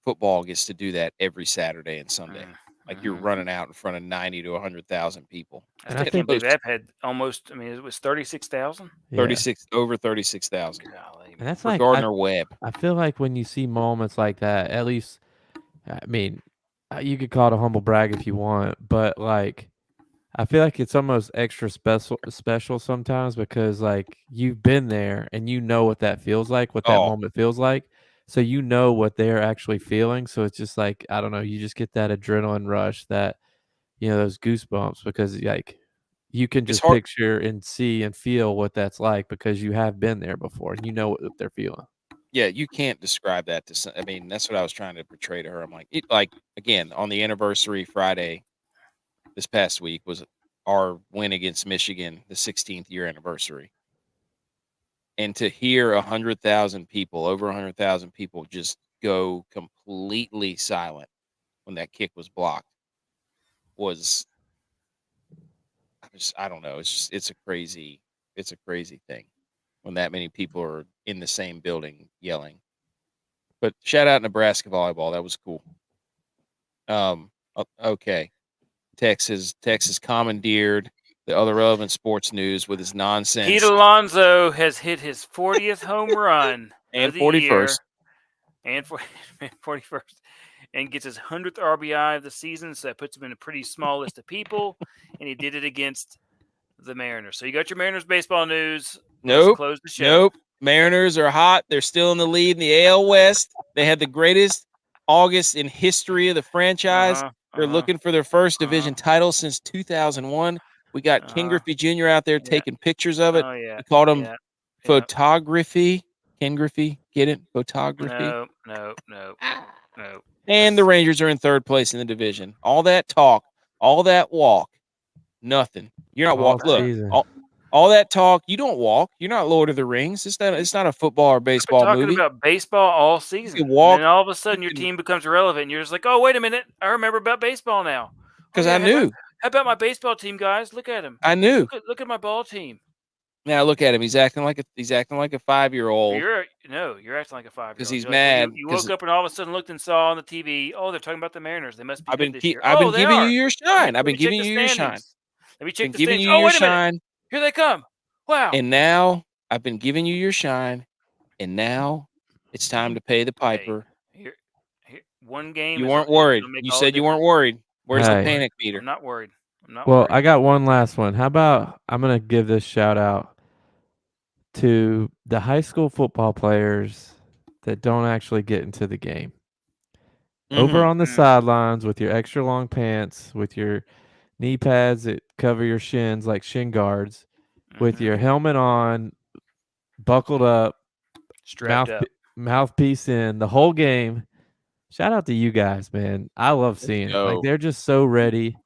football gets to do that every Saturday and Sunday. Like you're running out in front of 90 to 100,000 people. And I can't believe that had almost. I mean, it was 36,000. 36 over 36,000. And that's for like Gardner Webb. I feel like when you see moments like that, at least, I mean, you could call it a humble brag if you want, but like, I feel like it's almost extra special sometimes because like you've been there and you know what that feels like, what that moment feels like. So you know what they're actually feeling. So it's just like, I don't know, you just get that adrenaline rush, that, those goosebumps, because like you can just picture and see and feel what that's like because you have been there before and you know what they're feeling. Yeah, you can't describe that to some. I mean, that's what I was trying to portray to her. I'm like, again, on the anniversary Friday this past week was our win against Michigan, the 16th year anniversary. And to hear 100,000 people, over 100,000 people just go completely silent when that kick was blocked I don't know. It's a crazy thing when that many people are in the same building yelling. But shout out Nebraska volleyball. That was cool. Okay. Texas commandeered the other relevant sports news with his nonsense. Pete Alonso has hit his 40th home run and 41st. And 41st. And gets his 100th RBI of the season. So that puts him in a pretty small list of people. And he did it against the Mariners. So you got your Mariners baseball news. Nope. Close the show. Nope. Mariners are hot. They're still in the lead in the AL West. They had the greatest August in history of the franchise. They're looking for their first division title since 2001. We got Ken Griffey Jr. out there taking pictures of it. We called him photography. Ken Griffey, get it? Photography. No. And the Rangers are in third place in the division. All that talk, all that walk, nothing. You're not walking. Look, all that talk, you don't walk. You're not Lord of the Rings. It's not a football or baseball movie. Talking about baseball all season. You walk, and then all of a sudden your team becomes irrelevant. And you're just like, oh, wait a minute. I remember about baseball now. Because I knew. How about my baseball team, guys? Look at him. I knew. Look at my ball team. Now look at him. He's acting like a 5-year-old. You're acting like a 5-year-old because he's mad. You woke up and all of a sudden looked and saw on the TV. Oh, they're talking about the Mariners. They must be. I've been giving you your shine. I've been giving you your shine. Let me check the standings. Oh, wait a minute. Here they come. Wow. And now I've been giving you your shine, and now it's time to pay the piper. Here, one game. You weren't worried. You said you weren't worried. Where's the panic meter? I'm not worried. Well, I got one last one. How about I'm going to give this shout out to the high school football players that don't actually get into the game. Over on the sidelines with your extra long pants, with your knee pads that cover your shins like shin guards, with your helmet on, buckled up, strapped up. mouthpiece in the whole game. Shout out to you guys, man. I love seeing it. Like, they're just so ready,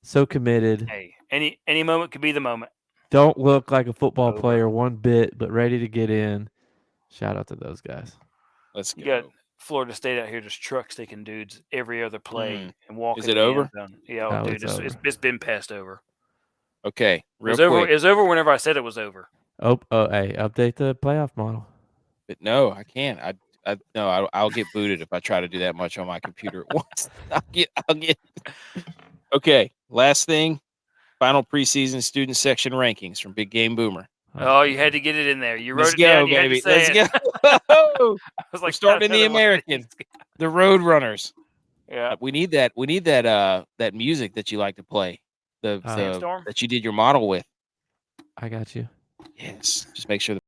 so committed. Hey, any moment could be the moment. Don't look like a football player one bit, but ready to get in. Shout out to those guys. Let's go. You got Florida State out here just truck sticking dudes every other play and walking. Is it over? Yeah, dude, it's been passed over. Okay, quick. It was over whenever I said it was over. Hey, update the playoff model. But no, I can't. I'll get booted if I try to do that much on my computer at once. I'll get. Okay, last thing. Final preseason student section rankings from Big Game Boomer. Oh, you had to get it in there. You wrote Let's it down. go, baby. Let's go. I was like, we're starting in the American, the Road Runners. Yeah, we need that. We need that. That music that you like to play. The that you did your model with. I got you. Yes. Just make sure.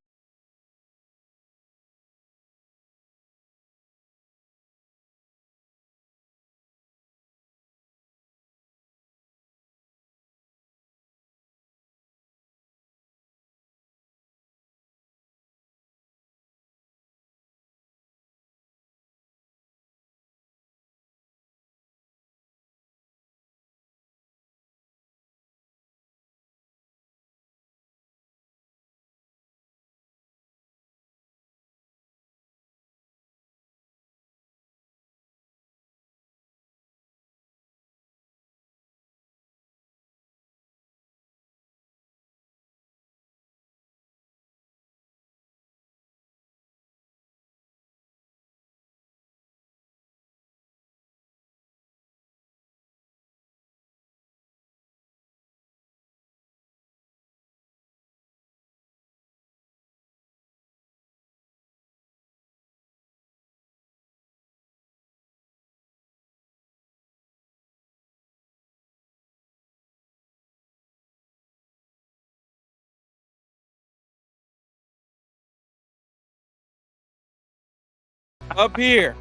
Up here.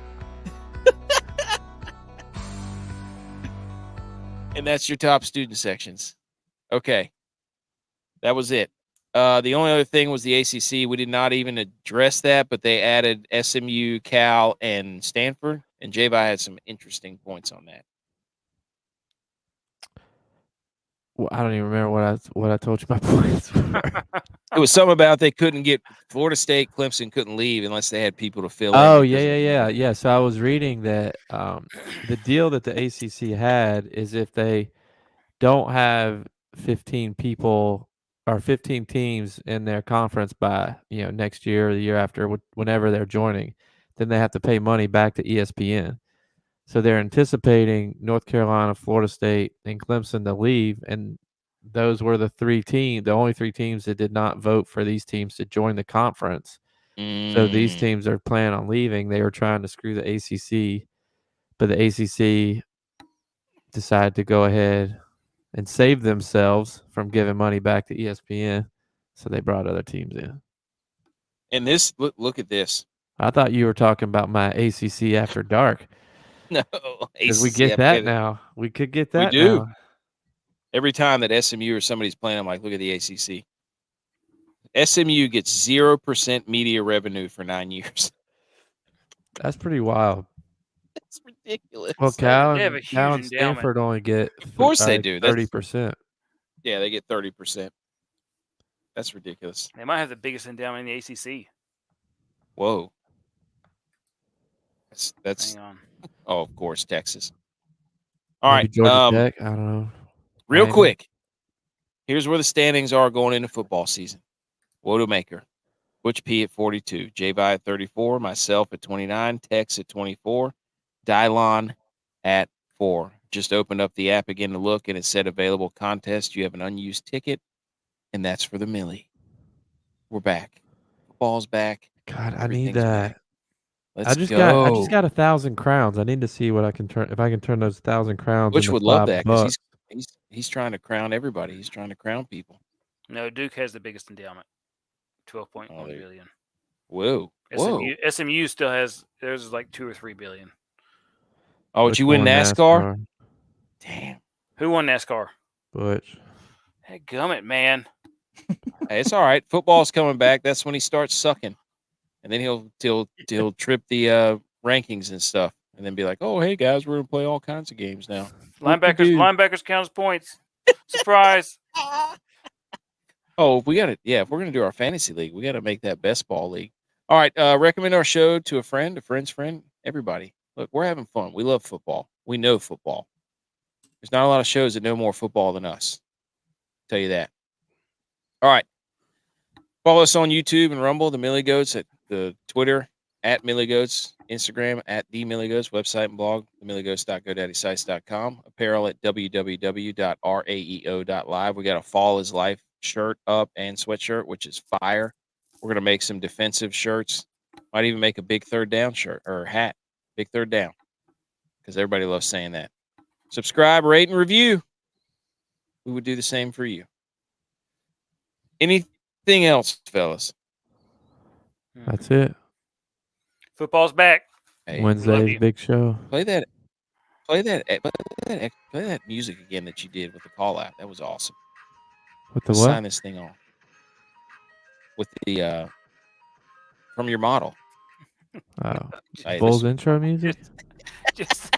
And that's your top student sections. Okay. That was it. The only other thing was the ACC. We did not even address that, but they added SMU, Cal, and Stanford. And J-Vi had some interesting points on that. Well, I don't even remember what I told you my points were. It was something about they couldn't get Florida State, Clemson couldn't leave unless they had people to fill in. Oh, yeah. So I was reading that the deal that the ACC had is if they don't have 15 people or 15 teams in their conference by next year or the year after, whenever they're joining, then they have to pay money back to ESPN. So they're anticipating North Carolina, Florida State, and Clemson to leave, and those were the only three teams that did not vote for these teams to join the conference. So these teams are planning on leaving. They were trying to screw the ACC, but the ACC decided to go ahead and save themselves from giving money back to ESPN. So they brought other teams in. And this, look at this. I thought you were talking about my ACC After Dark. No, because we get that now. We could get that. We do. Now. Every time that SMU or somebody's playing, I'm like, look at the ACC. SMU gets 0% media revenue for 9 years. That's pretty wild. That's ridiculous. Well, Cal and Stanford only get, of course they do, 30%. Yeah, they get 30%. That's ridiculous. They might have the biggest endowment in the ACC. Whoa. That's. Hang on. Oh, of course, Texas. All Maybe right, Georgia Tech. I don't know. Real quick, here's where the standings are going into football season. Wodemaker, Butch P at 42, J-Vi at 34, myself at 29, Tex at 24, Dylon at 4. Just opened up the app again to look, and it said available contest. You have an unused ticket, and that's for the Millie. We're back. Football's back. God, I need that. Let's go. I just got 1,000 crowns. I need to see what I can turn. If I can turn those 1,000 crowns. Butch would love that because he's trying to crown everybody. He's trying to crown people. No, Duke has the biggest endowment, 12.1 billion. Whoa. SMU still has theirs is like 2 or 3 billion. Oh, did you win NASCAR? Damn. Who won NASCAR? Butch. Hey, gummit, man. Hey, it's all right. Football's coming back. That's when he starts sucking, and then he'll trip the rankings and stuff, and then be like, "Oh, hey guys, we're gonna play all kinds of games now." Linebackers count as points. Surprise. Oh, we got to. Yeah, if we're gonna do our fantasy league, we got to make that best ball league. All right, recommend our show to a friend, a friend's friend, everybody. Look, we're having fun. We love football. We know football. There's not a lot of shows that know more football than us. I'll tell you that. All right. Follow us on YouTube and Rumble, the Millie Goats, at the Twitter, at Millie Goats, Instagram, at the Millie Goats, website and blog, themilliegoats.godaddysite.com, apparel at www.raeo.live. We got a Fall is Life shirt up and sweatshirt, which is fire. We're going to make some defensive shirts. Might even make a big third down shirt or hat, big third down, because everybody loves saying that. Subscribe, rate, and review. We would do the same for you. Anything else, fellas? That's it. Football's back. Hey, Wednesday's big show. Play that music again that you did with the call out. That was awesome. With the Let's what? sign this thing off. With the from your model. Oh, Hey, Bulls this- intro music. Just